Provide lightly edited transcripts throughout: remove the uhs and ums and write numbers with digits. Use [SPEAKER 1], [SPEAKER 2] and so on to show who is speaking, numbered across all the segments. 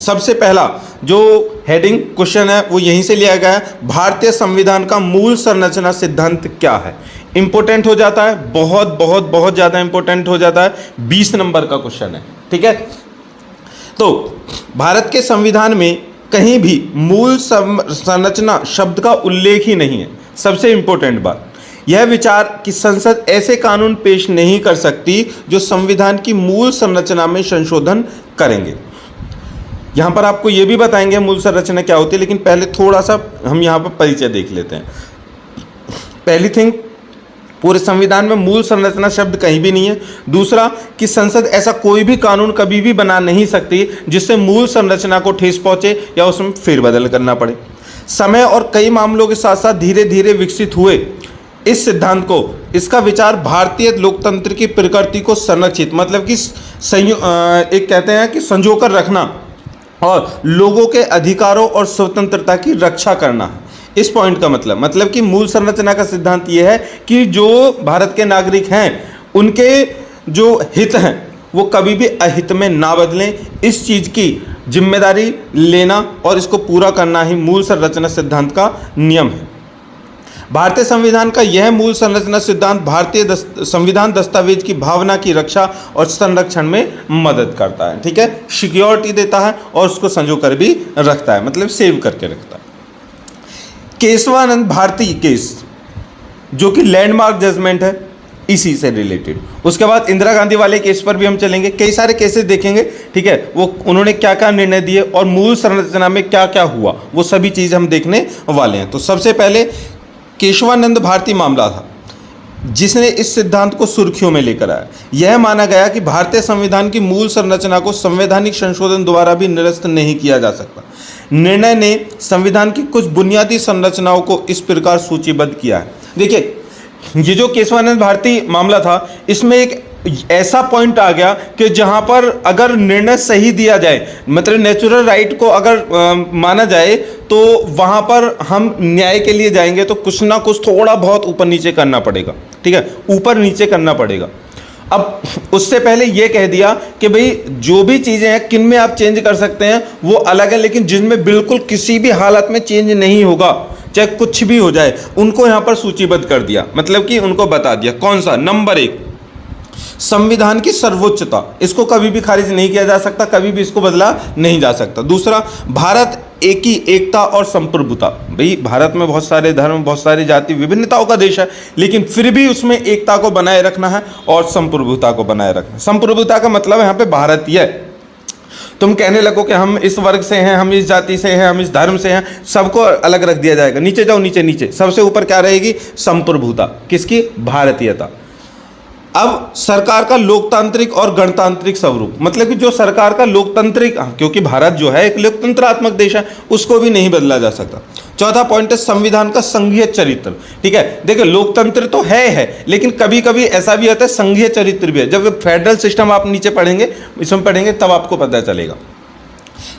[SPEAKER 1] सबसे पहला जो हेडिंग क्वेश्चन है वो यहीं से लिया गया है, भारतीय संविधान का मूल संरचना सिद्धांत क्या है। इंपॉर्टेंट हो जाता है, बहुत बहुत बहुत ज़्यादा इंपॉर्टेंट हो जाता है, 20 नंबर का क्वेश्चन है। ठीक है, तो भारत के संविधान में कहीं भी मूल संरचना शब्द का उल्लेख ही नहीं है। सबसे इंपॉर्टेंट बात यह विचार कि संसद ऐसे कानून पेश नहीं कर सकती जो संविधान की मूल संरचना में संशोधन करेंगे। यहाँ पर आपको ये भी बताएंगे मूल संरचना क्या होती है, लेकिन पहले थोड़ा सा हम यहाँ पर परिचय देख लेते हैं। पहली थिंग, पूरे संविधान में मूल संरचना शब्द कहीं भी नहीं है। दूसरा कि संसद ऐसा कोई भी कानून कभी भी बना नहीं सकती जिससे मूल संरचना को ठेस पहुंचे या उसमें फेरबदल करना पड़े। समय और कई मामलों के साथ साथ धीरे धीरे विकसित हुए इस सिद्धांत को, इसका विचार भारतीय लोकतंत्र की प्रकृति को संरक्षित, मतलब कि एक कहते हैं कि संजोकर रखना और लोगों के अधिकारों और स्वतंत्रता की रक्षा करना है। इस पॉइंट का मतलब कि मूल संरचना का सिद्धांत यह है कि जो भारत के नागरिक हैं उनके जो हित हैं वो कभी भी अहित में ना बदलें, इस चीज़ की जिम्मेदारी लेना और इसको पूरा करना ही मूल संरचना सिद्धांत का नियम है। भारतीय संविधान का यह मूल संरचना सिद्धांत भारतीय संविधान दस्तावेज की भावना की रक्षा और संरक्षण में मदद करता है। ठीक है, सिक्योरिटी देता है और उसको संजो कर भी रखता है, मतलब सेव करके रखता है। केशवानंद भारती केस जो कि लैंडमार्क जजमेंट है, इसी से रिलेटेड। उसके बाद इंदिरा गांधी वाले केस पर भी हम चलेंगे, कई सारे केसेस देखेंगे। ठीक है, वो उन्होंने क्या क्या निर्णय दिए और मूल संरचना में क्या क्या हुआ, वो सभी चीज़ हम देखने वाले हैं। तो सबसे पहले केशवानंद भारती मामला था जिसने इस सिद्धांत को सुर्खियों में लेकर आया। यह माना गया कि भारतीय संविधान की मूल संरचना को संवैधानिक संशोधन द्वारा भी निरस्त नहीं किया जा सकता। निर्णय ने संविधान की कुछ बुनियादी संरचनाओं को इस प्रकार सूचीबद्ध किया है। देखिए, ये जो केशवानंद भारती मामला था, इसमें एक ऐसा पॉइंट आ गया कि जहां पर अगर निर्णय सही दिया जाए, मतलब नेचुरल राइट को अगर माना जाए, तो वहां पर हम न्याय के लिए जाएंगे तो कुछ ना कुछ थोड़ा बहुत ऊपर नीचे करना पड़ेगा। ठीक है, ऊपर नीचे करना पड़ेगा। अब उससे पहले ये कह दिया कि भाई जो भी चीज़ें हैं किन में आप चेंज कर सकते हैं वो अलग है, लेकिन जिनमें बिल्कुल किसी भी हालत में चेंज नहीं होगा, चाहे कुछ भी हो जाए, उनको यहाँ पर सूचीबद्ध कर दिया। मतलब कि उनको बता दिया कौन सा। नंबर 1, संविधान की सर्वोच्चता, इसको कभी भी खारिज नहीं किया जा सकता, कभी भी इसको बदला नहीं जा सकता। दूसरा, भारत एक ही एकता और संप्रभुता। भाई भारत में बहुत सारे धर्म, बहुत सारी जाति, विभिन्नताओं का देश है, लेकिन फिर भी उसमें एकता को बनाए रखना है और संप्रभुता को बनाए रखना है। संप्रभुता का मतलब यहाँ पे भारतीय है। तुम कहने लगो कि हम इस वर्ग से हैं, हम इस जाति से हैं, हम इस धर्म से हैं, सबको अलग रख दिया जाएगा। नीचे जाओ, नीचे नीचे सबसे ऊपर क्या रहेगी? संप्रभुता। किसकी? भारतीयता। अब सरकार का लोकतांत्रिक और गणतांत्रिक स्वरूप, मतलब कि जो सरकार का लोकतांत्रिक, क्योंकि भारत जो है एक लोकतंत्रात्मक देश है, उसको भी नहीं बदला जा सकता। चौथा पॉइंट है संविधान का संघीय चरित्र। ठीक है, देखिए लोकतंत्र तो है, लेकिन कभी कभी ऐसा भी होता है संघीय चरित्र भी है। जब फेडरल सिस्टम आप नीचे पढ़ेंगे, इसमें पढ़ेंगे, तब आपको पता चलेगा।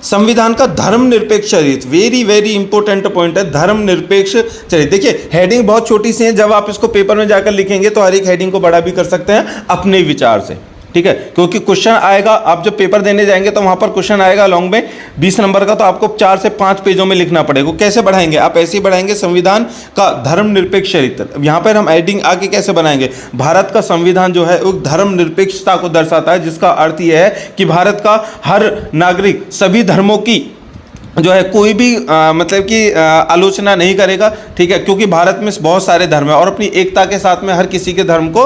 [SPEAKER 1] संविधान का धर्मनिरपेक्ष चरित्र, वेरी वेरी इंपॉर्टेंट पॉइंट है, धर्मनिरपेक्ष चरित्र। देखिए हेडिंग बहुत छोटी सी है, जब आप इसको पेपर में जाकर लिखेंगे तो हर एक हेडिंग को बड़ा भी कर सकते हैं अपने विचार से। ठीक है, क्योंकि क्वेश्चन आएगा, आप जब पेपर देने जाएंगे तो वहां पर क्वेश्चन आएगा लॉन्ग में 20 नंबर का, तो आपको 4 से 5 पेजों में लिखना पड़ेगा। कैसे बढ़ाएंगे आप? ऐसे ही बढ़ाएंगे संविधान का धर्मनिरपेक्ष चरित्र। यहाँ पर हम हेडिंग आगे कैसे बनाएंगे? भारत का संविधान जो है वो धर्मनिरपेक्षता को दर्शाता है, जिसका अर्थ यह है कि भारत का हर नागरिक सभी धर्मों की जो है कोई भी मतलब कि आलोचना नहीं करेगा। ठीक है, क्योंकि भारत में बहुत सारे धर्म है और अपनी एकता के साथ में हर किसी के धर्म को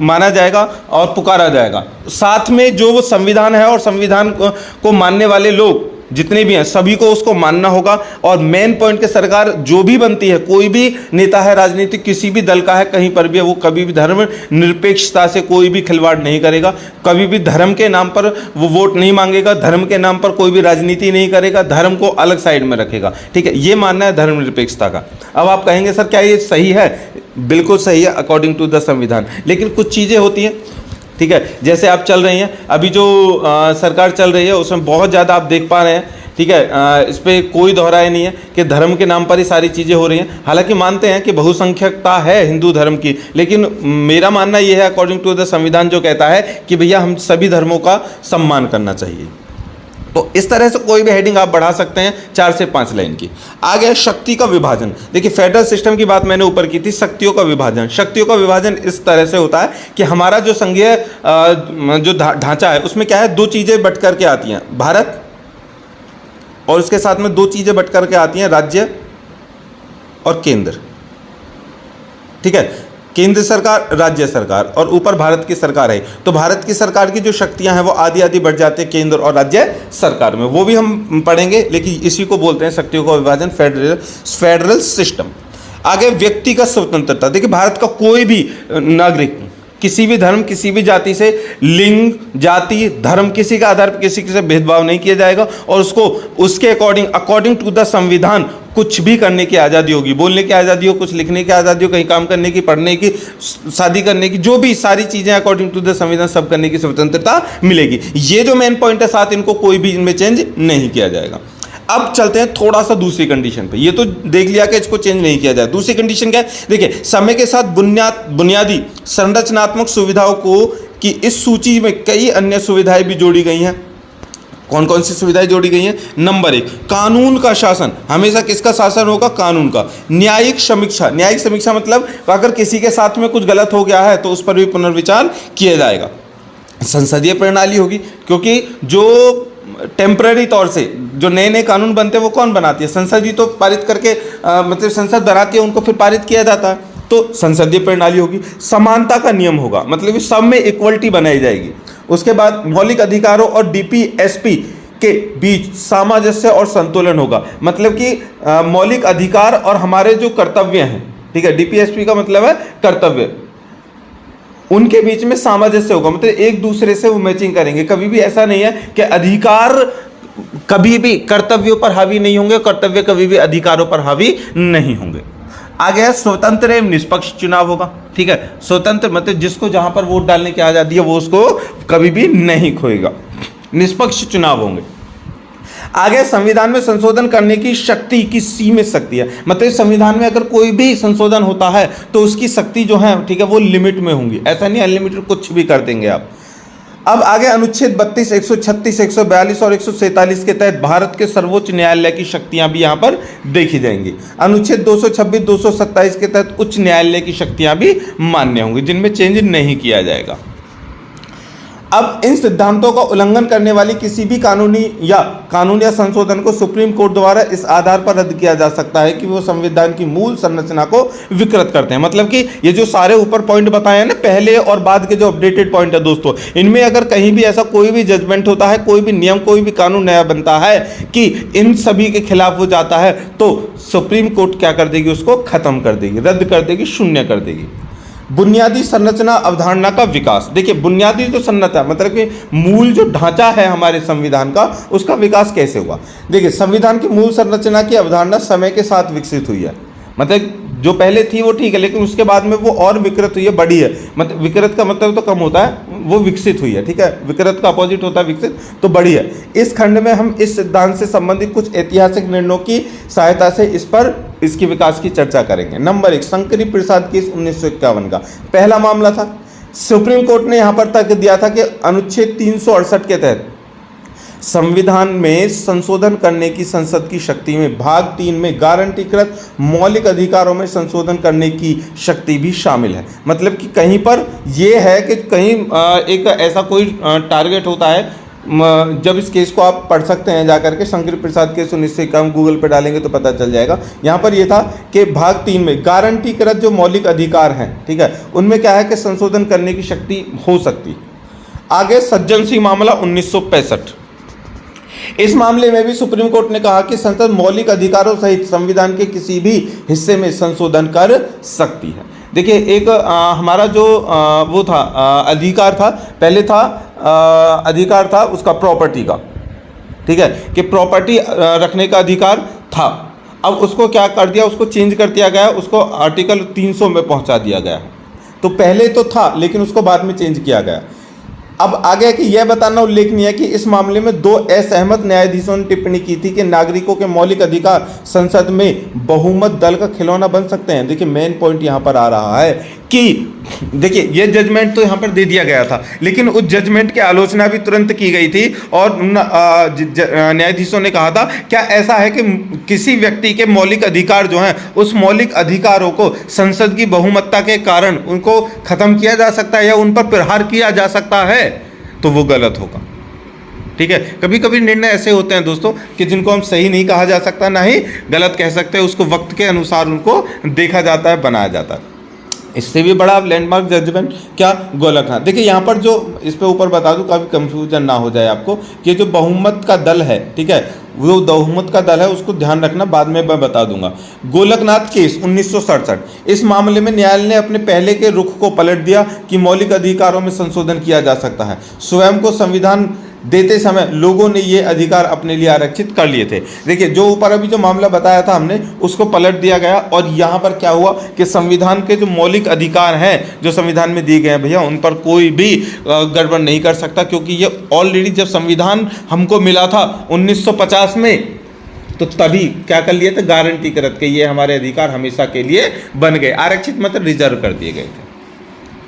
[SPEAKER 1] माना जाएगा और पुकारा जाएगा। साथ में जो वो संविधान है और संविधान को मानने वाले लोग जितने भी हैं सभी को उसको मानना होगा। और मेन पॉइंट के सरकार जो भी बनती है, कोई भी नेता है राजनीतिक किसी भी दल का है, कहीं पर भी है, वो कभी भी धर्म निरपेक्षता से कोई भी खिलवाड़ नहीं करेगा, कभी भी धर्म के नाम पर वो वोट नहीं मांगेगा, धर्म के नाम पर कोई भी राजनीति नहीं करेगा, धर्म को अलग साइड में रखेगा। ठीक है, ये मानना है धर्मनिरपेक्षता का। अब आप कहेंगे सर क्या ये सही है? बिल्कुल सही है अकॉर्डिंग टू द संविधान, लेकिन कुछ चीज़ें होती हैं। ठीक है, जैसे आप चल रही हैं, अभी जो सरकार चल रही है उसमें बहुत ज़्यादा आप देख पा रहे हैं। ठीक है, इस पर कोई दोहराए नहीं है कि धर्म के नाम पर ही सारी चीज़ें हो रही हैं। हालांकि मानते हैं कि बहुसंख्यकता है हिंदू धर्म की, लेकिन मेरा मानना यह है अकॉर्डिंग टू द संविधान जो कहता है कि भैया हम सभी धर्मों का सम्मान करना चाहिए। तो इस तरह से कोई भी हेडिंग आप बढ़ा सकते हैं 4 से 5 लाइन की। आगे शक्ति का विभाजन। देखिए फेडरल सिस्टम की बात मैंने ऊपर की थी, शक्तियों का विभाजन। शक्तियों का विभाजन इस तरह से होता है कि हमारा जो संघीय जो ढांचा है उसमें क्या है, 2 चीजें बट करके आती हैं, भारत और उसके साथ में 2 चीजें बट करके आती हैं, राज्य और केंद्र। ठीक है, केंद्र सरकार, राज्य सरकार और ऊपर भारत की सरकार है। तो भारत की सरकार की जो शक्तियां हैं वो आधी आधी बढ़ जाते हैं केंद्र और राज्य सरकार में, वो भी हम पढ़ेंगे, लेकिन इसी को बोलते हैं शक्तियों का विभाजन, फेडरल सिस्टम। आगे व्यक्तिगत स्वतंत्रता। देखिए भारत का कोई भी नागरिक किसी भी धर्म, किसी भी जाति से, लिंग, जाति, धर्म, किसी के आधार पर किसी से भेदभाव नहीं किया जाएगा और उसको उसके अकॉर्डिंग टू द संविधान कुछ भी करने की आज़ादी होगी। बोलने की आज़ादी हो, कुछ लिखने की आज़ादी हो, कहीं काम करने की, पढ़ने की, शादी करने की, जो भी सारी चीज़ें अकॉर्डिंग टू द संविधान सब करने की स्वतंत्रता मिलेगी। ये जो मेन पॉइंट है 7, इनको कोई भी इनमें चेंज नहीं किया जाएगा। अब चलते हैं थोड़ा सा दूसरी कंडीशन पे। ये तो देख लिया कि इसको चेंज नहीं किया जाए। दूसरी कंडीशन क्या है, देखिए समय के साथ बुनियादी संरचनात्मक सुविधाओं को कि इस सूची में कई अन्य सुविधाएं भी जोड़ी गई हैं। कौन कौन सी सुविधाएं जोड़ी गई हैं? नंबर 1, कानून का शासन। हमेशा किसका शासन होगा? कानून का। न्यायिक समीक्षा। न्यायिक समीक्षा मतलब अगर किसी के साथ में कुछ गलत हो गया है तो उस पर भी पुनर्विचार किया जाएगा। संसदीय प्रणाली होगी, क्योंकि जो टेम्पररी तौर से जो नए नए कानून बनते हैं वो कौन बनाती है? संसद ही तो पारित करके मतलब संसद बनाती है, उनको फिर पारित किया जाता है, तो संसदीय प्रणाली होगी। समानता का नियम होगा, मतलब सब में इक्वलिटी बनाई जाएगी। उसके बाद मौलिक अधिकारों और डीपीएसपी के बीच सामंजस्य और संतुलन होगा, मतलब कि मौलिक अधिकार और हमारे जो कर्तव्य हैं, ठीक है, डीपीएसपी का मतलब है कर्तव्य, उनके बीच में सामंजस्य होगा, मतलब एक दूसरे से वो मैचिंग करेंगे। कभी भी ऐसा नहीं है कि अधिकार कभी भी कर्तव्यों पर हावी नहीं होंगे, कर्तव्य कभी भी अधिकारों पर हावी नहीं होंगे। आगे है स्वतंत्र एवं निष्पक्ष चुनाव होगा। ठीक है, स्वतंत्र मतलब जिसको जहां पर वोट डालने की आजादी है वो उसको कभी भी नहीं खोएगा। निष्पक्ष चुनाव होंगे। आगे संविधान में संशोधन करने की शक्ति की सीमित शक्ति है, मतलब संविधान में अगर कोई भी संशोधन होता है तो उसकी शक्ति जो है, ठीक है, वो लिमिट में होंगी, ऐसा नहीं अनलिमिटेड कुछ भी कर देंगे आप। अब आगे अनुच्छेद 32, 136, 142 और 147 के तहत भारत के सर्वोच्च न्यायालय की शक्तियां भी यहां पर देखी जाएंगी। अनुच्छेद 226, 227 के तहत उच्च न्यायालय की शक्तियां भी मान्य होंगी, जिनमें चेंज नहीं किया जाएगा। अब इन सिद्धांतों का उल्लंघन करने वाली किसी भी कानून या संशोधन को सुप्रीम कोर्ट द्वारा इस आधार पर रद्द किया जा सकता है कि वो संविधान की मूल संरचना को विकृत करते हैं। मतलब कि ये जो सारे ऊपर पॉइंट बताए हैं ना, पहले और बाद के जो अपडेटेड पॉइंट है दोस्तों, इनमें अगर कहीं भी ऐसा कोई भी जजमेंट होता है, कोई भी नियम, कोई भी कानून नया बनता है कि इन सभी के खिलाफ हो जाता है, तो सुप्रीम कोर्ट क्या कर देगी? उसको खत्म कर देगी, रद्द कर देगी, शून्य कर देगी। बुनियादी संरचना अवधारणा का विकास। देखिए बुनियादी जो संरचना मतलब कि मूल जो ढांचा है हमारे संविधान का, उसका विकास कैसे हुआ? देखिए संविधान की मूल संरचना की अवधारणा समय के साथ विकसित हुई है, मतलब जो पहले थी वो ठीक है, लेकिन उसके बाद में वो और विकृत हुई है, बढ़ी है। मतलब विकृत का मतलब तो कम होता है, वो विकसित हुई है, ठीक है, विकृत का अपोजिट होता है विकसित, तो बढ़ी है। इस खंड में हम इस सिद्धांत से संबंधित कुछ ऐतिहासिक निर्णयों की सहायता से इस पर इसकी विकास की चर्चा करेंगे। नंबर 1, शंकरी प्रसाद केस 1951 का पहला मामला था। सुप्रीम कोर्ट ने यहाँ पर तर्क दिया था कि अनुच्छेद 368 के तहत संविधान में संशोधन करने की संसद की शक्ति में भाग 3 में गारंटीकृत मौलिक अधिकारों में संशोधन करने की शक्ति भी शामिल है। मतलब कि कहीं पर यह है कि कहीं एक ऐसा कोई टारगेट होता है, जब इस केस को आप पढ़ सकते हैं जाकर के, शंकर प्रसाद केस 1951 गूगल पे डालेंगे तो पता चल जाएगा। यहाँ पर यह था कि भाग 3 में गारंटीकृत जो मौलिक अधिकार हैं, ठीक है, उनमें क्या है कि संशोधन करने की शक्ति हो सकती। आगे सज्जन सिंह मामला 1965, इस मामले में भी सुप्रीम कोर्ट ने कहा कि संसद मौलिक अधिकारों सहित संविधान के किसी भी हिस्से में संशोधन कर सकती है। देखिए एक हमारा जो वो था अधिकार था, पहले था अधिकार था उसका प्रॉपर्टी का, ठीक है, कि प्रॉपर्टी रखने का अधिकार था। अब उसको क्या कर दिया? उसको चेंज कर दिया गया, उसको आर्टिकल 300 में पहुंचा दिया गया। तो पहले तो था लेकिन उसको बाद में चेंज किया गया। अब आगे कि यह बताना उल्लेखनीय है कि इस मामले में 2 असहमत न्यायाधीशों ने टिप्पणी की थी कि नागरिकों के मौलिक अधिकार संसद में बहुमत दल का खिलौना बन सकते हैं। देखिए मेन पॉइंट यहां पर आ रहा है कि देखिए ये जजमेंट तो यहां पर दे दिया गया था, लेकिन उस जजमेंट की आलोचना भी तुरंत की गई थी और न्यायाधीशों ने कहा था क्या ऐसा है कि किसी व्यक्ति के मौलिक अधिकार जो हैं उस मौलिक अधिकारों को संसद की बहुमतता के कारण उनको खत्म किया जा सकता है या उन पर प्रहार किया जा सकता है, तो वो गलत होगा। ठीक है, कभी कभी निर्णय ऐसे होते हैं दोस्तों कि जिनको हम सही नहीं कहा जा सकता, ना ही गलत कह सकते, उसको वक्त के अनुसार उनको देखा जाता है, बनाया जाता है। इससे भी बड़ा लैंडमार्क जजमेंट क्या गोलकनाथ। देखिए यहाँ पर जो इस पे ऊपर बता दूं, कभी कंफ्यूजन ना हो जाए आपको, कि जो बहुमत का दल है, ठीक है, वो बहुमत का दल है, उसको ध्यान रखना, बाद में मैं बता दूंगा। गोलकनाथ केस 1967, इस मामले में न्यायालय ने अपने पहले के रुख को पलट दिया कि मौलिक अधिकारों में संशोधन किया जा सकता है। स्वयं को संविधान देते समय लोगों ने ये अधिकार अपने लिए आरक्षित कर लिए थे। देखिए जो ऊपर अभी जो मामला बताया था हमने, उसको पलट दिया गया और यहाँ पर क्या हुआ कि संविधान के जो मौलिक अधिकार हैं जो संविधान में दिए गए हैं भैया, उन पर कोई भी गड़बड़ नहीं कर सकता, क्योंकि ये ऑलरेडी जब संविधान हमको मिला था 1950 में, तो तभी क्या कर लिए थे, गारंटी करत के ये हमारे अधिकार हमेशा के लिए बन गए, आरक्षित मतलब रिजर्व कर दिए गए थे।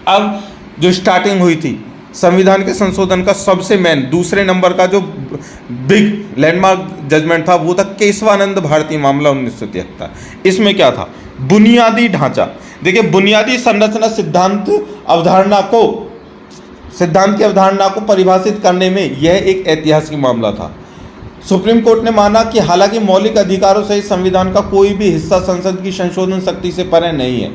[SPEAKER 1] अब जो स्टार्टिंग हुई थी संविधान के संशोधन का, सबसे मेन दूसरे नंबर का जो बिग लैंडमार्क जजमेंट था वो था केशवानंद भारती मामला 1973। इसमें क्या था, बुनियादी ढांचा। देखिए बुनियादी संरचना सिद्धांत की अवधारणा को परिभाषित करने में यह एक ऐतिहासिक मामला था। सुप्रीम कोर्ट ने माना कि हालांकि मौलिक अधिकारों सहित संविधान का कोई भी हिस्सा संसद की संशोधन शक्ति से परे नहीं है,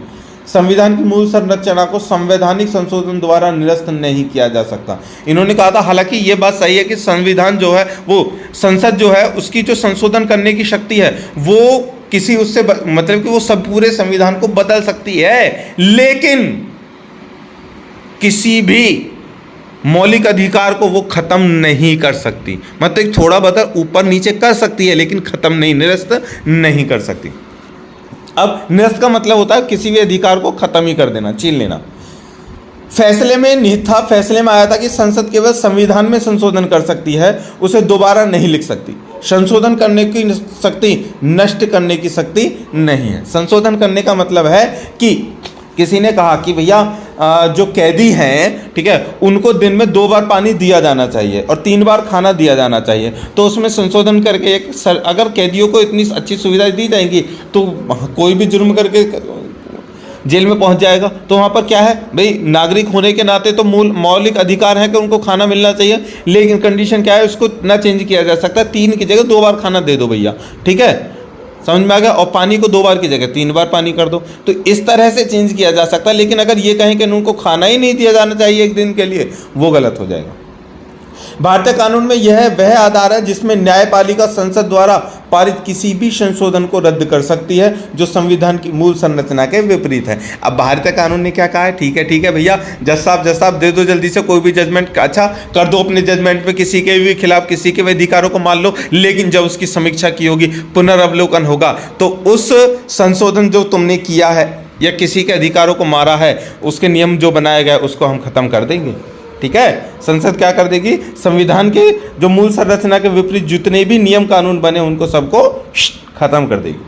[SPEAKER 1] संविधान की मूल संरचना को संवैधानिक संशोधन द्वारा निरस्त नहीं किया जा सकता। इन्होंने कहा था हालांकि ये बात सही है कि संविधान जो है वो संसद जो है उसकी जो संशोधन करने की शक्ति है वो किसी उससे मतलब कि वो सब पूरे संविधान को बदल सकती है, लेकिन किसी भी मौलिक अधिकार को वो खत्म नहीं कर सकती। मतलब थोड़ा बहुत ऊपर नीचे कर सकती है, लेकिन खत्म नहीं, निरस्त नहीं कर सकती। अब निरस्त का मतलब होता है किसी भी अधिकार को खत्म ही कर देना, छीन लेना। फैसले में निहित था, फैसले में आया था कि संसद केवल संविधान में संशोधन कर सकती है, उसे दोबारा नहीं लिख सकती। संशोधन करने की शक्ति नष्ट करने की शक्ति नहीं है। संशोधन करने का मतलब है कि किसी ने कहा कि भैया जो कैदी हैं, ठीक है, उनको दिन में 2 बार पानी दिया जाना चाहिए और 3 बार खाना दिया जाना चाहिए, तो उसमें संशोधन करके अगर कैदियों को इतनी अच्छी सुविधाएं दी जाएंगी तो कोई भी जुर्म करके जेल में पहुंच जाएगा। तो वहाँ पर क्या है भाई, नागरिक होने के नाते तो मौलिक अधिकार है कि उनको खाना मिलना चाहिए, लेकिन कंडीशन क्या है, उसको ना चेंज किया जा सकता, 3 की जगह 2 बार खाना दे दो भैया, ठीक है, समझ में आ गया। और पानी को 2 बार की जगह 3 बार पानी कर दो, तो इस तरह से चेंज किया जा सकता है। लेकिन अगर ये कहें कि उनको खाना ही नहीं दिया जाना चाहिए 1 दिन के लिए, वो गलत हो जाएगा। भारतीय कानून में यह वह आधार है जिसमें न्यायपालिका संसद द्वारा पारित किसी भी संशोधन को रद्द कर सकती है जो संविधान की मूल संरचना के विपरीत है। अब भारतीय कानून ने क्या कहा है, ठीक है भैया, जज साहब दे दो जल्दी से कोई भी जजमेंट, अच्छा कर दो अपने जजमेंट में किसी के भी खिलाफ किसी के भी अधिकारों को मान लो, लेकिन जब उसकी समीक्षा की होगी, पुनर्वलोकन होगा, तो उस संशोधन जो तुमने किया है या किसी के अधिकारों को मारा है, उसके नियम जो बनाए गए उसको हम खत्म कर देंगे। ठीक है, संसद क्या कर देगी, संविधान के जो मूल संरचना के विपरीत जितने भी नियम कानून बने उनको सबको खत्म कर देगी।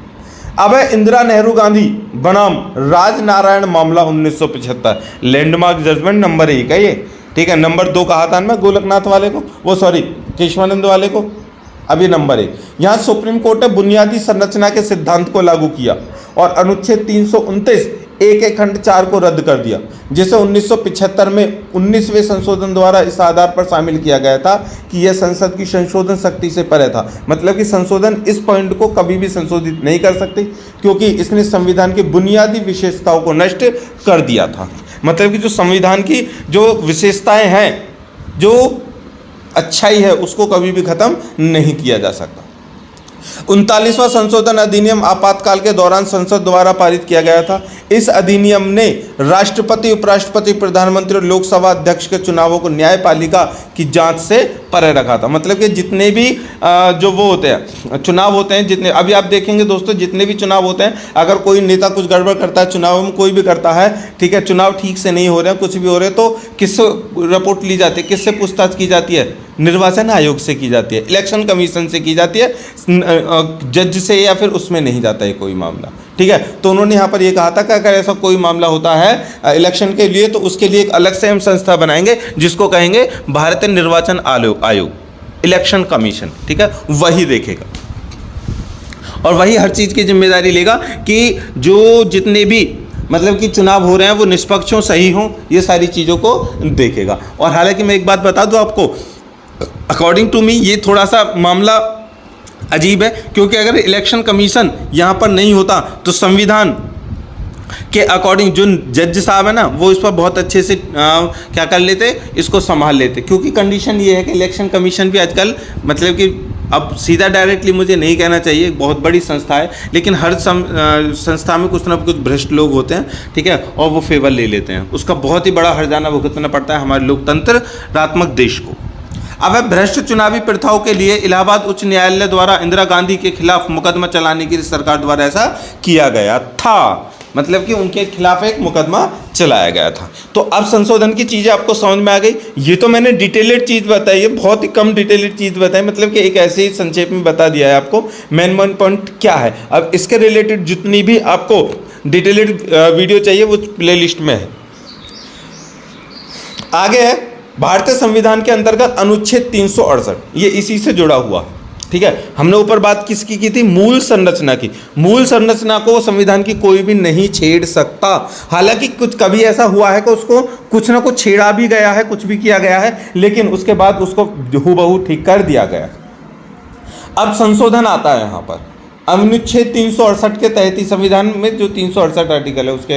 [SPEAKER 1] अब है इंदिरा नेहरू गांधी बनाम राजनारायण मामला 1975, लैंडमार्क जजमेंट नंबर 1 है ये, ठीक है। नंबर 2 कहा था मैं गोलकनाथ वाले को, वो सॉरी केशवानंद वाले को, अब ये नंबर 1। यहाँ सुप्रीम कोर्ट ने बुनियादी संरचना के सिद्धांत को लागू किया और अनुच्छेद 329 एक खंड 4 को रद्द कर दिया, जिसे 1975 में 19वें संशोधन द्वारा इस आधार पर शामिल किया गया था कि यह संसद की संशोधन शक्ति से परे था। मतलब कि संशोधन इस पॉइंट को कभी भी संशोधित नहीं कर सकती, क्योंकि इसने संविधान की बुनियादी विशेषताओं को नष्ट कर दिया था। मतलब कि जो संविधान की जो विशेषताएं हैं, जो अच्छाई है, उसको कभी भी खत्म नहीं किया जा सकता। 39वां संशोधन अधिनियम आपात आपातकाल के दौरान संसद द्वारा पारित किया गया था। इस अधिनियम ने राष्ट्रपति, उपराष्ट्रपति, प्रधानमंत्री और लोकसभा अध्यक्ष के चुनावों को न्यायपालिका की जांच से परे रखा था। मतलब कि जितने भी जो वो होते हैं चुनाव होते हैं, जितने अभी आप देखेंगे दोस्तों, जितने भी चुनाव होते हैं, अगर कोई नेता कुछ गड़बड़ करता है चुनाव में, कोई भी करता है, ठीक है, चुनाव ठीक से नहीं हो रहे हैं, कुछ भी हो रहे हैं, तो किससे रिपोर्ट ली जाती है, किससे पूछताछ की जाती है? निर्वाचन आयोग से की जाती है, इलेक्शन कमीशन से की जाती है, जज से या फिर उसमें नहीं जाता है कोई मामला, ठीक है। तो उन्होंने यहाँ पर ये कहा था कि अगर ऐसा कोई मामला होता है इलेक्शन के लिए, तो उसके लिए एक अलग से हम संस्था बनाएंगे जिसको कहेंगे भारतीय निर्वाचन आयोग, इलेक्शन कमीशन, ठीक है, वही देखेगा और वही हर चीज़ की जिम्मेदारी लेगा कि जो जितने भी मतलब कि चुनाव हो रहे हैं वो निष्पक्ष हों, सही हों, ये सारी चीज़ों को देखेगा। और हालांकि मैं एक बात बता दूं आपको, अकॉर्डिंग टू मी ये थोड़ा सा मामला अजीब है, क्योंकि अगर इलेक्शन कमीशन यहाँ पर नहीं होता तो संविधान के अकॉर्डिंग जो जज साहब है ना, वो इस पर बहुत अच्छे से क्या कर लेते, इसको संभाल लेते। क्योंकि कंडीशन ये है कि इलेक्शन कमीशन भी आजकल मतलब कि अब सीधा डायरेक्टली मुझे नहीं कहना चाहिए, बहुत बड़ी संस्था है, लेकिन हर संस्था में कुछ ना कुछ भ्रष्ट लोग होते हैं, ठीक है, और वो फेवर ले लेते हैं, उसका बहुत ही बड़ा हर्जाना भुगतना पड़ता है हमारे लोकतंत्रात्मक देश को। अब भ्रष्ट चुनावी प्रथाओं के लिए इलाहाबाद उच्च न्यायालय द्वारा इंदिरा गांधी के खिलाफ मुकदमा चलाने के लिए सरकार द्वारा ऐसा किया गया था, मतलब कि उनके खिलाफ एक मुकदमा चलाया गया था। तो अब संशोधन की चीज़ें आपको समझ में आ गई। ये तो मैंने डिटेलेड चीज़ बताई है, बहुत ही कम डिटेलेड चीज़ बताई, मतलब कि एक ऐसे ही संक्षेप में बता दिया है आपको मेन पॉइंट क्या है। अब इसके रिलेटेड जितनी भी आपको डिटेलेड वीडियो चाहिए वो प्लेलिस्ट में है। आगे है भारतीय संविधान के अंतर्गत अनुच्छेद 368, ये इसी से जुड़ा हुआ, ठीक है। हमने ऊपर बात किसकी की थी? मूल संरचना की। मूल संरचना को संविधान की कोई भी नहीं छेड़ सकता। हालांकि कुछ कभी ऐसा हुआ है कि उसको कुछ ना कुछ छेड़ा भी गया है, कुछ भी किया गया है, लेकिन उसके बाद उसको हूबहू ठीक कर दिया गया। अब संशोधन आता है यहाँ पर अनुच्छेद 368 के तहत ही, संविधान में जो 368 आर्टिकल है उसके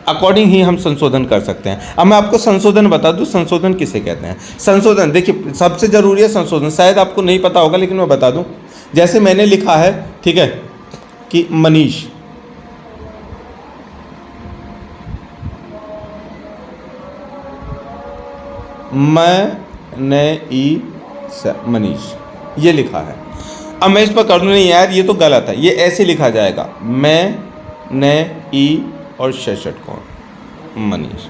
[SPEAKER 1] अकॉर्डिंग ही हम संशोधन कर सकते हैं। अब मैं आपको संशोधन बता दूं, संशोधन किसे कहते हैं। संशोधन देखिए सबसे जरूरी है संशोधन, शायद आपको नहीं पता होगा लेकिन मैं बता दूं। जैसे मैंने लिखा है, ठीक है, कि मनीष, मनीष ये लिखा है। अब मैं इस पर कर दूँ, नहीं यार ये तो गलत है, ये ऐसे लिखा जाएगा, मैं ने ई और षट कौन मनीष,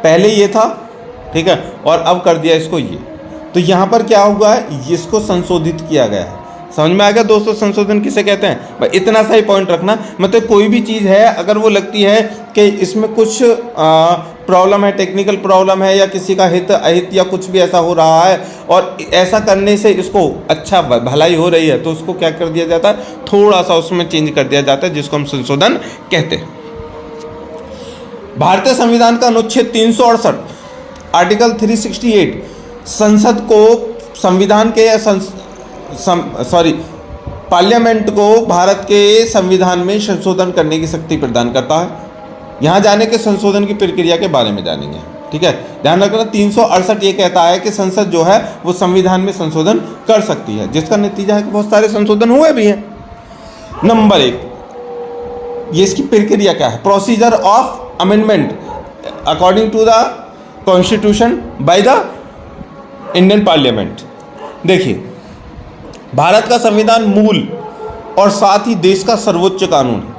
[SPEAKER 1] पहले ये था, ठीक है, और अब कर दिया इसको ये। तो यहाँ पर क्या हुआ है, इसको संशोधित किया गया है। समझ में आ गया दोस्तों संशोधन किसे कहते हैं? भाई इतना सा ही पॉइंट रखना, मतलब कोई भी चीज़ है अगर वो लगती है कि इसमें कुछ प्रॉब्लम है, टेक्निकल प्रॉब्लम है, या किसी का हित अहित या कुछ भी ऐसा हो रहा है और ऐसा करने से इसको अच्छा भलाई हो रही है, तो उसको क्या कर दिया जाता है, थोड़ा सा उसमें चेंज कर दिया जाता है, जिसको हम संशोधन कहते हैं। भारतीय संविधान का अनुच्छेद 368 आर्टिकल 368 संसद को संविधान के पार्लियामेंट को भारत के संविधान में संशोधन करने की शक्ति प्रदान करता है। यहाँ जाने के संशोधन की प्रक्रिया के बारे में जानेंगे, ठीक है। ध्यान रखना 368 ये कहता है कि संसद जो है वो संविधान में संशोधन कर सकती है, जिसका नतीजा है कि बहुत सारे संशोधन हुए भी हैं। नंबर 1, ये इसकी प्रक्रिया क्या है? Procedure of amendment according to the constitution by the Indian parliament. देखिए भारत का संविधान मूल और साथ ही देश का सर्वोच्च कानून है,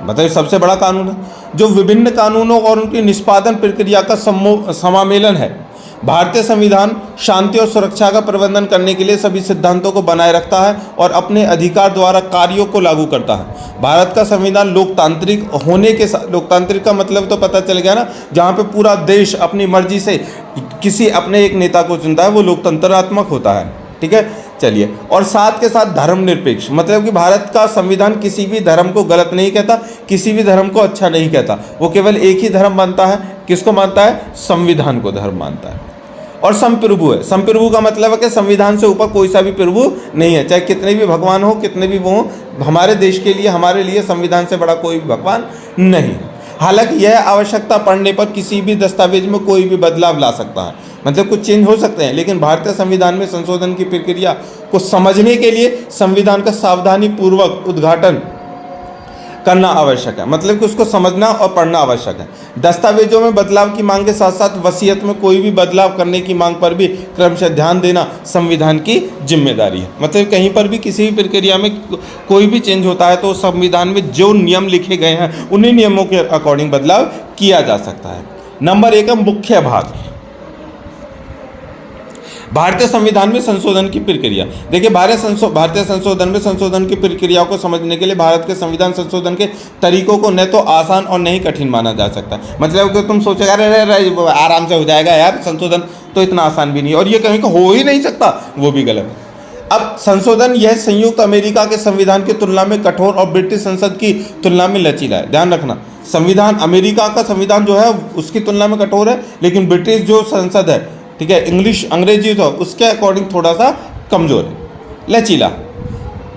[SPEAKER 1] मतलब सबसे बड़ा कानून है, जो विभिन्न कानूनों और उनकी निष्पादन प्रक्रिया का समामेलन है। भारतीय संविधान शांति और सुरक्षा का प्रबंधन करने के लिए सभी सिद्धांतों को बनाए रखता है और अपने अधिकार द्वारा कार्यों को लागू करता है। भारत का संविधान लोकतांत्रिक होने के साथ, लोकतांत्रिक का मतलब तो पता चल गया ना, जहाँ पे पूरा देश अपनी मर्जी से किसी अपने एक नेता को चुनता है, वो लोकतंत्रात्मक होता है, ठीक है। चलिए, और साथ के साथ धर्मनिरपेक्ष, मतलब कि भारत का संविधान किसी भी धर्म को गलत नहीं कहता, किसी भी धर्म को अच्छा नहीं कहता, वो केवल एक ही धर्म मानता है। किसको मानता है? संविधान को धर्म मानता है। और संप्रभु है। संप्रभु का मतलब है कि संविधान से ऊपर कोई सा भी प्रभु नहीं है, चाहे कितने भी भगवान हो, कितने भी वो हो, हमारे देश के लिए, हमारे लिए संविधान से बड़ा कोई भी भगवान नहीं। हालांकि यह आवश्यकता पड़ने पर किसी भी दस्तावेज में कोई भी बदलाव ला सकता है, मतलब कुछ चेंज हो सकते हैं, लेकिन भारतीय संविधान में संशोधन की प्रक्रिया को समझने के लिए संविधान का सावधानी पूर्वक उद्घाटन करना आवश्यक है, मतलब कि उसको समझना और पढ़ना आवश्यक है। दस्तावेजों में बदलाव की मांग के साथ साथ वसीयत में कोई भी बदलाव करने की मांग पर भी क्रमशः ध्यान देना संविधान की जिम्मेदारी है। मतलब कहीं पर भी किसी भी प्रक्रिया में कोई भी चेंज होता है तो संविधान में जो नियम लिखे गए हैं उन्हीं नियमों के अकॉर्डिंग बदलाव किया जा सकता है। नंबर 1 है मुख्य भाग, भारतीय संविधान में संशोधन की प्रक्रिया। देखिए भारतीय संशोधन में संशोधन की प्रक्रिया को समझने के लिए भारत के संविधान संशोधन के तरीकों को न तो आसान और न ही कठिन माना जा सकता। मतलब कि तुम सोचेगा अरे आराम से हो जाएगा यार संशोधन, तो इतना आसान भी नहीं, और ये कहीं का हो ही नहीं सकता, वो भी गलत है। अब संशोधन यह संयुक्त अमेरिका के संविधान की तुलना में कठोर और ब्रिटिश संसद की तुलना में लचीला है। ध्यान रखना, संविधान अमेरिका का संविधान जो है उसकी तुलना में कठोर है, लेकिन ब्रिटिश जो संसद है, ठीक है, अंग्रेजी तो उसके अकॉर्डिंग थोड़ा सा कमजोर है, लचीला।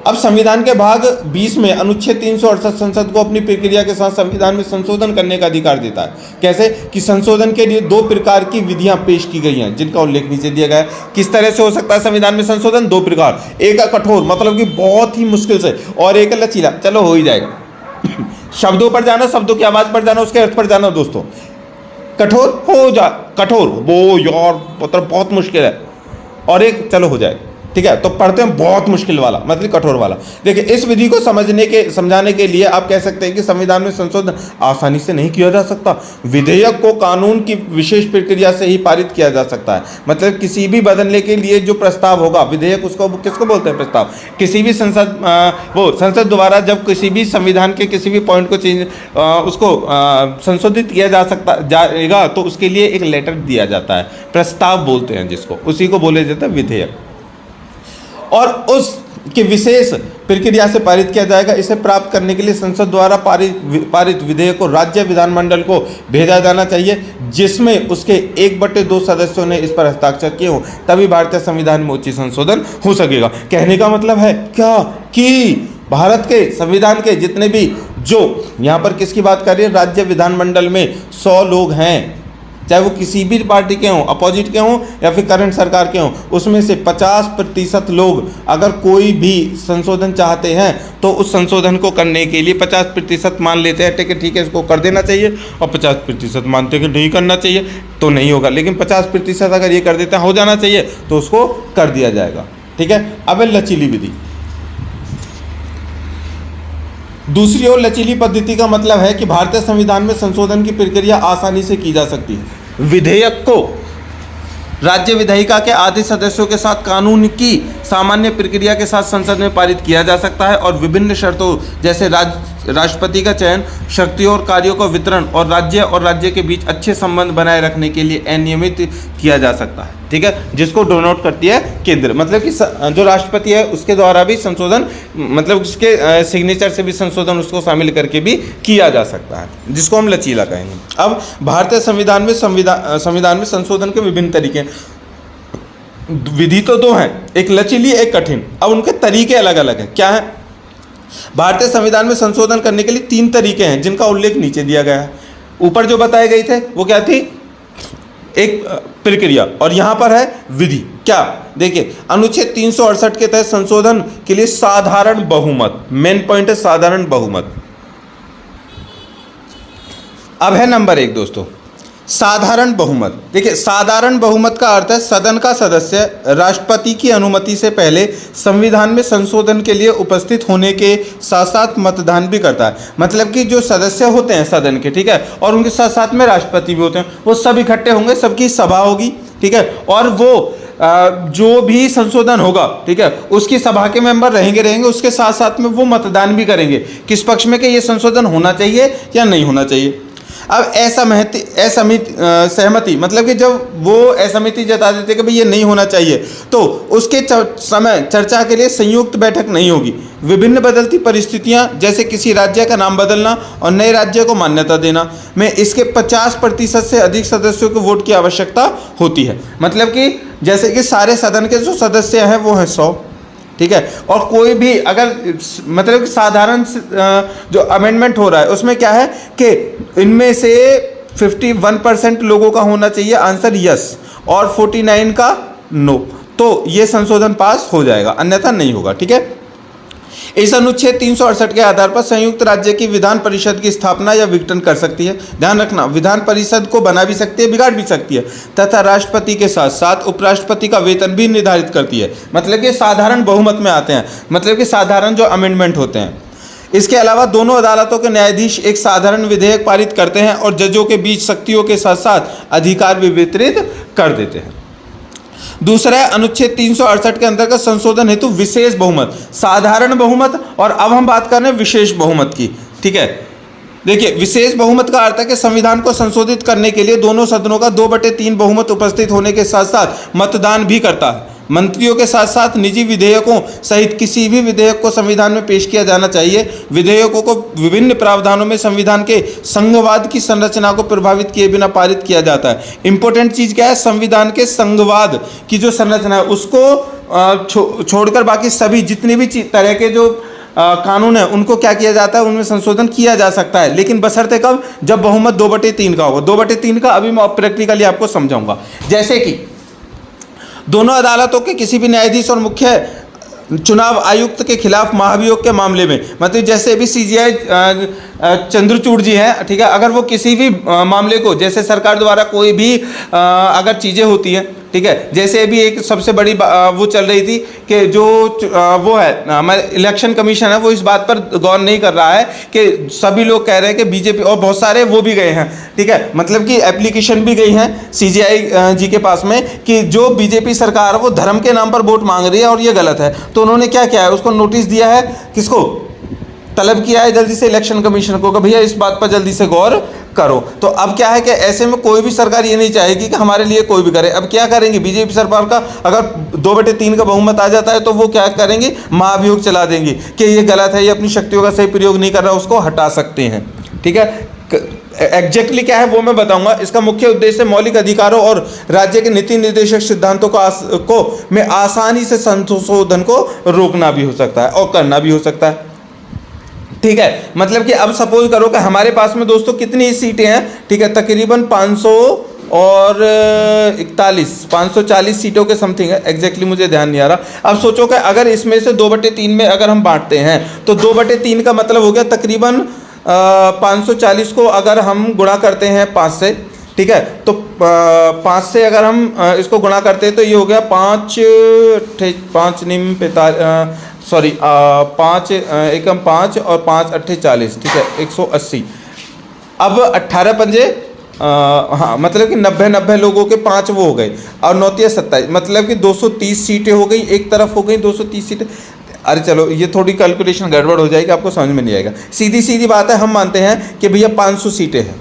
[SPEAKER 1] अब संविधान के भाग 20 में अनुच्छेद 368 संसद को अपनी प्रक्रिया के साथ संविधान में संशोधन करने का अधिकार देता है। कैसे कि संशोधन के लिए 2 प्रकार की विधियां पेश की गई हैं, जिनका उल्लेख नीचे दिया गया है। किस तरह से हो सकता है संविधान में संशोधन? 2 प्रकार, एक है कठोर मतलब कि बहुत ही मुश्किल से, और एक है लचीला, चलो हो ही जाएगा। शब्दों पर जाना, शब्दों की आवाज पर जाना, उसके अर्थ पर जाना दोस्तों। कठोर वो यार मतलब बहुत मुश्किल है, और एक चलो हो जाएगा, ठीक है। तो पढ़ते हैं बहुत मुश्किल वाला, मतलब कठोर वाला। देखिए इस विधि को समझाने के लिए आप कह सकते हैं कि संविधान में संशोधन आसानी से नहीं किया जा सकता। विधेयक को कानून की विशेष प्रक्रिया से ही पारित किया जा सकता है। मतलब किसी भी बदलने के लिए जो प्रस्ताव होगा, विधेयक उसको किसको बोलते हैं? प्रस्ताव। किसी भी संसद द्वारा जब किसी भी संविधान के किसी भी पॉइंट को उसको संशोधित किया जाएगा तो उसके लिए एक लेटर दिया जाता है, प्रस्ताव बोलते हैं जिसको, उसी को बोले जाता है विधेयक, और उसकी विशेष प्रक्रिया से पारित किया जाएगा। इसे प्राप्त करने के लिए संसद द्वारा पारित विधेयक को राज्य विधानमंडल को भेजा जाना चाहिए, जिसमें उसके 1/2 सदस्यों ने इस पर हस्ताक्षर किए हों, तभी भारतीय संविधान में उचित संशोधन हो सकेगा। कहने का मतलब है क्या कि भारत के संविधान के जितने भी, जो यहाँ पर किसकी बात कर रही है, राज्य विधानमंडल में 100 लोग हैं, चाहे वो किसी भी पार्टी के हों, अपोजिट के हों या फिर करंट सरकार के हों, उसमें से 50% लोग अगर कोई भी संशोधन चाहते हैं तो उस संशोधन को करने के लिए 50% मान लेते हैं ठीक है इसको कर देना चाहिए, और 50% मानते हैं कि नहीं करना चाहिए तो नहीं होगा, लेकिन 50% अगर ये कर देते हैं हो जाना चाहिए तो उसको कर दिया जाएगा, ठीक है। अब लचीली विधि। दूसरी ओर लचीली पद्धति का मतलब है कि भारतीय संविधान में संशोधन की प्रक्रिया आसानी से की जा सकती है। विधेयक को राज्य विधायिका के आधे सदस्यों के साथ कानून की सामान्य प्रक्रिया के साथ संसद में पारित किया जा सकता है, और विभिन्न शर्तों जैसे राष्ट्रपति का चयन, शक्तियों और कार्यों का वितरण और राज्य के बीच अच्छे संबंध बनाए रखने के लिए अनियमित किया जा सकता है, ठीक है, जिसको डोनोट करती है केंद्र। मतलब कि जो राष्ट्रपति है उसके द्वारा भी संशोधन, मतलब उसके सिग्नेचर से भी संशोधन उसको शामिल करके भी किया जा सकता है, जिसको हम लचीला कहेंगे। अब भारतीय संविधान में संशोधन के विभिन्न तरीके, विधि तो 2 हैं, एक लचीली एक कठिन। अब उनके तरीके अलग अलग हैं। क्या है? भारतीय संविधान में संशोधन करने के लिए 3 तरीके हैं, जिनका उल्लेख नीचे दिया गया है। ऊपर जो बताए गए थे वो क्या थी? एक प्रक्रिया, और यहां पर है विधि। क्या? देखिए अनुच्छेद 368 के तहत संशोधन के लिए साधारण बहुमत, मेन पॉइंट है साधारण बहुमत। अब है नंबर 1 दोस्तों, साधारण बहुमत। देखिए साधारण बहुमत का अर्थ है सदन का सदस्य राष्ट्रपति की अनुमति से पहले संविधान में संशोधन के लिए उपस्थित होने के साथ साथ मतदान भी करता है। मतलब कि जो सदस्य होते हैं सदन के, ठीक है, और उनके साथ साथ में राष्ट्रपति भी होते हैं, वो सब इकट्ठे होंगे, सबकी सभा होगी, ठीक है, और वो जो भी संशोधन होगा, ठीक है, उसकी सभा के मेंबर रहेंगे, उसके साथ साथ में वो मतदान भी करेंगे किस पक्ष में कि ये संशोधन होना चाहिए या नहीं होना चाहिए। अब सहमति मतलब कि जब वो असहमति जता देते कि भाई ये नहीं होना चाहिए, तो उसके समय चर्चा के लिए संयुक्त बैठक नहीं होगी। विभिन्न बदलती परिस्थितियां जैसे किसी राज्य का नाम बदलना और नए राज्य को मान्यता देना में इसके 50% से अधिक सदस्यों के वोट की आवश्यकता होती है। मतलब कि जैसे कि सारे सदन के जो सदस्य हैं वो हैं 100, ठीक है, और कोई भी अगर मतलब कि साधारण जो अमेंडमेंट हो रहा है उसमें क्या है कि इनमें से 51% लोगों का होना चाहिए आंसर यस और 49 का नो, तो ये संशोधन पास हो जाएगा, अन्यथा नहीं होगा, ठीक है। इस अनुच्छेद 368 के आधार पर संयुक्त राज्य की विधान परिषद की स्थापना या विघटन कर सकती है। ध्यान रखना, विधान परिषद को बना भी सकती है, बिगाड़ भी सकती है, तथा राष्ट्रपति के साथ साथ उपराष्ट्रपति का वेतन भी निर्धारित करती है। मतलब कि साधारण बहुमत में आते हैं, मतलब कि साधारण जो अमेंडमेंट होते हैं। इसके अलावा दोनों अदालतों के न्यायाधीश एक साधारण विधेयक पारित करते हैं और जजों के बीच शक्तियों के साथ साथ अधिकार भी वितरित कर देते हैं। दूसरा है अनुच्छेद 368 के अंतर्गत संशोधन हेतु विशेष बहुमत, साधारण बहुमत, और अब हम बात कर रहे हैं विशेष बहुमत की। ठीक है, देखिए विशेष बहुमत का अर्थ है कि संविधान को संशोधित करने के लिए दोनों सदनों का 2/3 बहुमत उपस्थित होने के साथ साथ मतदान भी करता है। मंत्रियों के साथ साथ निजी विधेयकों सहित किसी भी विधेयक को संविधान में पेश किया जाना चाहिए। विधेयकों को विभिन्न प्रावधानों में संविधान के संघवाद की संरचना को प्रभावित किए बिना पारित किया जाता है। इंपॉर्टेंट चीज़ क्या है, संविधान के संघवाद की जो संरचना है उसको छोड़कर बाकी सभी जितनी भी तरह के जो कानून है उनको क्या किया जाता है, उनमें संशोधन किया जा सकता है, लेकिन बशर्ते कब, जब बहुमत 2/3 का होगा। 2/3 का अभी मैं प्रैक्टिकली आपको समझाऊंगा। जैसे कि दोनों अदालतों के किसी भी न्यायाधीश और मुख्य चुनाव आयुक्त के खिलाफ महाभियोग के मामले में, मतलब जैसे भी सीजीआई चंद्रचूड़ जी हैं, ठीक है, अगर वो किसी भी मामले को, जैसे सरकार द्वारा कोई भी अगर चीज़ें होती हैं, ठीक है, जैसे अभी एक सबसे बड़ी वो चल रही थी कि जो वो है हमारे इलेक्शन कमीशन है, वो इस बात पर गौर नहीं कर रहा है कि सभी लोग कह रहे हैं कि बीजेपी, और बहुत सारे वो भी गए हैं, ठीक है, मतलब कि एप्लीकेशन भी गई हैं सीजीआई जी के पास में कि जो बीजेपी सरकार है वो धर्म के नाम पर वोट मांग रही है और ये गलत है। तो उन्होंने क्या किया है, उसको नोटिस दिया है, किसको, तलब किया है जल्दी से इलेक्शन कमीशन को कि भैया इस बात पर जल्दी से गौर करो। तो अब क्या है कि ऐसे में कोई भी सरकार ये नहीं चाहेगी कि हमारे लिए कोई भी करे। अब क्या करेंगे, बीजेपी सरकार का अगर 2/3 का बहुमत आ जाता है तो वो क्या करेंगे, महाभियोग चला देंगे कि ये गलत है, ये अपनी शक्तियों का सही प्रयोग नहीं कर रहा, उसको हटा सकते हैं। ठीक है, एग्जैक्टली क्या है वो मैं बताऊंगा। इसका मुख्य उद्देश्य मौलिक अधिकारों और राज्य के नीति निर्देशक सिद्धांतों को में आसानी से संशोधन को रोकना भी हो सकता है और करना भी हो सकता है। ठीक है, मतलब कि अब सपोज करो कि हमारे पास में दोस्तों कितनी सीटें हैं, ठीक है, तकरीबन 540 सीटों के समथिंग है, एग्जैक्टली मुझे ध्यान नहीं आ रहा। अब सोचो कि अगर इसमें से 2/3 में अगर हम बांटते हैं तो 2/3 का मतलब हो गया तकरीबन 540 को अगर हम गुणा करते हैं 5 से, ठीक है, तो 5 से अगर हम इसको गुणा करते हैं तो ये हो गया 5 एकम 5 और 5 अट्ठे 40, ठीक है, 180। अब 18 पंजे हाँ, मतलब कि 90 लोगों के 5 वो हो गए और 9 × 27, मतलब कि 230 सीटें हो गई, एक तरफ हो गई 230 सीटें। अरे चलो ये थोड़ी कैलकुलेशन गड़बड़ हो जाएगी, आपको समझ में नहीं आएगा। सीधी सीधी बात है, हम मानते हैं कि भैया 500 सीटें हैं,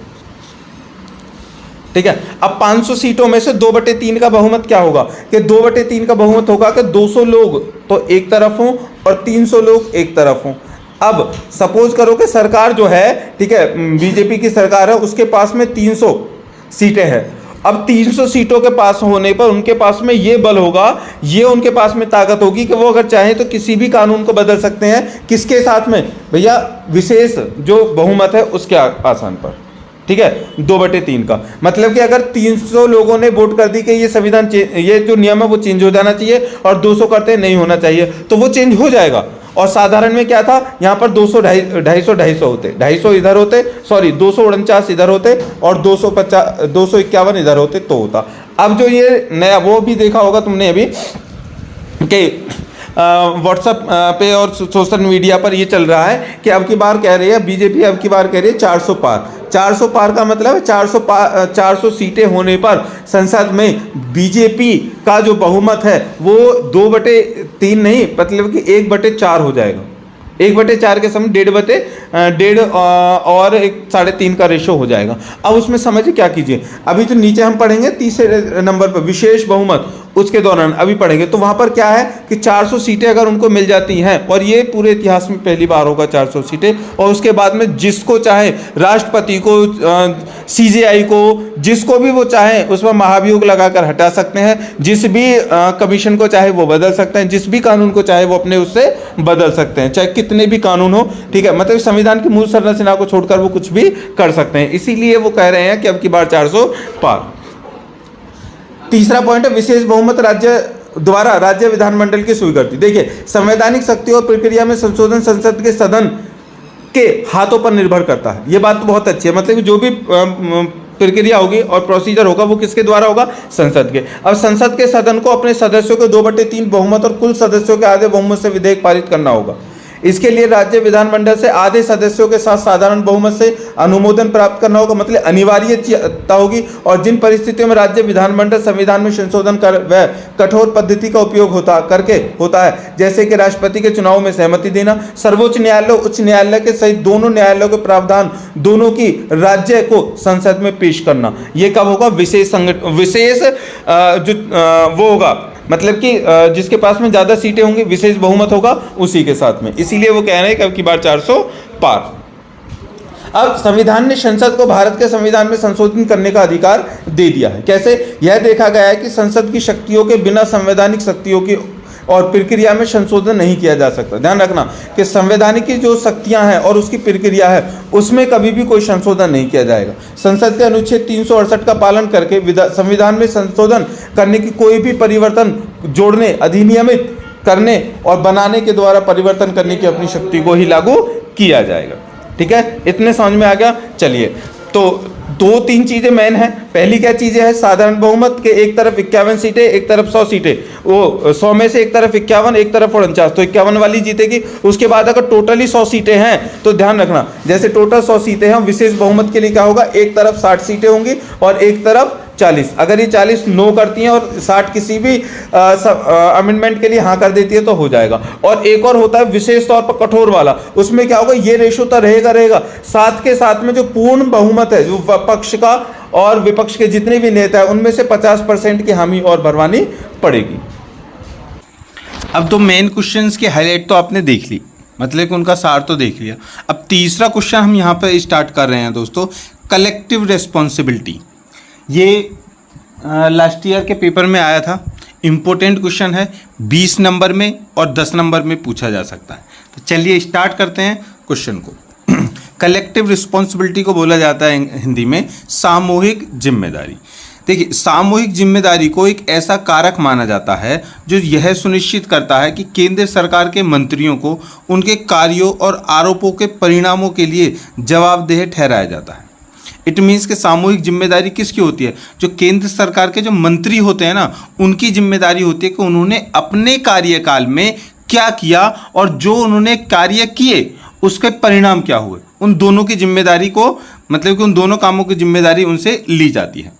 [SPEAKER 1] ठीक है। अब 500 सीटों में से 2/3 का बहुमत क्या होगा कि 2/3 का बहुमत होगा कि 200 लोग तो एक तरफ हों और 300 लोग एक तरफ हों। अब सपोज करो कि सरकार जो है, ठीक है, बीजेपी की सरकार है, उसके पास में 300 सीटें हैं। अब 300 सीटों के पास होने पर उनके पास में ये बल होगा, ये उनके पास में ताकत होगी कि वो अगर चाहें तो किसी भी कानून को बदल सकते हैं। किसके साथ में भैया, विशेष जो बहुमत है उसके आसान पर, ठीक है, 2/3 का मतलब कि अगर 300 लोगों ने वोट कर दी कि ये संविधान ये जो नियम है वो चेंज हो जाना चाहिए और 200 करते नहीं होना चाहिए, तो वो चेंज हो जाएगा। और साधारण में क्या था, यहाँ पर 250 होते, 250 इधर होते, सॉरी 249 इधर होते और 251 इधर होते तो होता। अब जो ये नया वो भी देखा होगा तुमने अभी कि व्हाट्सएप पे और सोशल मीडिया पर ये चल रहा है कि अब की बार कह रही है बीजेपी, अब की बार कह रही है 400 पार। 400 पार का मतलब है 400 सीटें होने पर संसद में बीजेपी का जो बहुमत है वो 2/3 नहीं, मतलब कि 1/4 हो जाएगा। 1/4 के समय 1.5 और 3.5 का रेशो हो जाएगा। अब उसमें समझिए क्या कीजिए, अभी जो नीचे हम पढ़ेंगे तीसरे नंबर पर विशेष बहुमत, उसके दौरान अभी पढ़ेंगे तो वहाँ पर क्या है कि 400 सीटें अगर उनको मिल जाती हैं, और ये पूरे इतिहास में पहली बार होगा 400 सीटें, और उसके बाद में जिसको चाहे, राष्ट्रपति को, सीजीआई को, जिसको भी वो चाहे उस पर महाभियोग लगाकर हटा सकते हैं। जिस भी कमीशन को चाहे वो बदल सकते हैं, जिस भी कानून को चाहे वो अपने उससे बदल सकते हैं, चाहे कितने भी कानून हो, ठीक है, मतलब संविधान की मूल संरचना को छोड़कर वो कुछ भी कर सकते हैं। इसीलिए वो कह रहे हैं कि अब की बार 400 पार। तीसरा पॉइंट है विशेष बहुमत राज्य द्वारा राज्य विधानमंडल की स्वीकृति। देखिए, संवैधानिक शक्ति और प्रक्रिया में संशोधन संसद के सदन के हाथों पर निर्भर करता है। ये बात तो बहुत अच्छी है, मतलब जो भी प्रक्रिया होगी और प्रोसीजर होगा वो किसके द्वारा होगा? संसद के। अब संसद के सदन को अपने सदस्यों के 2/3 बहुमत और कुल सदस्यों के आधे बहुमत से विधेयक पारित करना होगा। इसके लिए राज्य विधानमंडल से आधे सदस्यों के साथ साधारण बहुमत से अनुमोदन प्राप्त करना होगा, मतलब अनिवार्यता होगी। और जिन परिस्थितियों में राज्य विधानमंडल संविधान में संशोधन कर वह कठोर पद्धति का उपयोग होता है, जैसे कि राष्ट्रपति के चुनाव में सहमति देना, सर्वोच्च न्यायालय, उच्च न्यायालय के सहित दोनों न्यायालयों के प्रावधान दोनों की राज्य को संसद में पेश करना। ये कब होगा? विशेष वो होगा, मतलब कि जिसके पास में ज्यादा सीटें होंगी, विशेष बहुमत होगा उसी के साथ में। इसीलिए वो कह रहे हैं कि अब की बार 400 पार। अब संविधान ने संसद को भारत के संविधान में संशोधन करने का अधिकार दे दिया है। कैसे? यह देखा गया है कि संसद की शक्तियों के बिना संवैधानिक शक्तियों की और प्रक्रिया में संशोधन नहीं किया जा सकता। ध्यान रखना कि संवैधानिक की जो शक्तियां हैं और उसकी प्रक्रिया है उसमें कभी भी कोई संशोधन नहीं किया जाएगा। संसद के अनुच्छेद 368 का पालन करके संविधान में संशोधन करने की कोई भी परिवर्तन जोड़ने, अधिनियमित करने और बनाने के द्वारा परिवर्तन करने की अपनी शक्ति को ही लागू किया जाएगा। ठीक है, इतने समझ में आ गया। चलिए, तो 2-3 चीजें मेन है। पहली क्या चीजें हैं? साधारण बहुमत के एक तरफ 51 सीटें, एक तरफ 100 सीटें। वो 100 में से एक तरफ 51, एक तरफ 49, तो 51 वाली जीतेगी। उसके बाद अगर टोटली 100 सीटें हैं तो ध्यान रखना, जैसे टोटल 100 सीटें हैं, विशेष बहुमत के लिए क्या होगा? एक तरफ 60 सीटें होंगी और एक तरफ 40। अगर ये 40 नो करती हैं और 60 किसी भी अमेंडमेंट के लिए हाँ कर देती है तो हो जाएगा। और एक और होता है विशेष तौर पर कठोर वाला, उसमें क्या होगा? ये रेशो तो रहेगा। साथ के साथ में जो पूर्ण बहुमत है, जो पक्ष का और विपक्ष के जितने भी नेता है, उनमें से 50% की हामी और भरवानी पड़ेगी। अब तो मेन क्वेश्चंस की हाईलाइट तो आपने देख ली, मतलब कि उनका सार तो देख लिया। अब तीसरा क्वेश्चन हम यहाँ पर स्टार्ट कर रहे हैं दोस्तों, कलेक्टिव रिस्पॉन्सिबिलिटी। ये लास्ट ईयर के पेपर में आया था, इम्पोर्टेंट क्वेश्चन है, 20 नंबर में और 10 नंबर में पूछा जा सकता है। तो चलिए स्टार्ट करते हैं क्वेश्चन को। कलेक्टिव रिस्पॉन्सिबिलिटी को बोला जाता है हिंदी में सामूहिक जिम्मेदारी। देखिए, सामूहिक जिम्मेदारी को एक ऐसा कारक माना जाता है जो यह सुनिश्चित करता है कि केंद्र सरकार के मंत्रियों को उनके कार्यों और आरोपों के परिणामों के लिए जवाबदेह ठहराया जाता है। इट मीन्स कि सामूहिक जिम्मेदारी किसकी होती है? जो केंद्र सरकार के जो मंत्री होते हैं ना, उनकी जिम्मेदारी होती है कि उन्होंने अपने कार्यकाल में क्या किया और जो उन्होंने कार्य किए उसके परिणाम क्या हुए, उन दोनों की जिम्मेदारी को, मतलब कि उन दोनों कामों की जिम्मेदारी उनसे ली जाती है।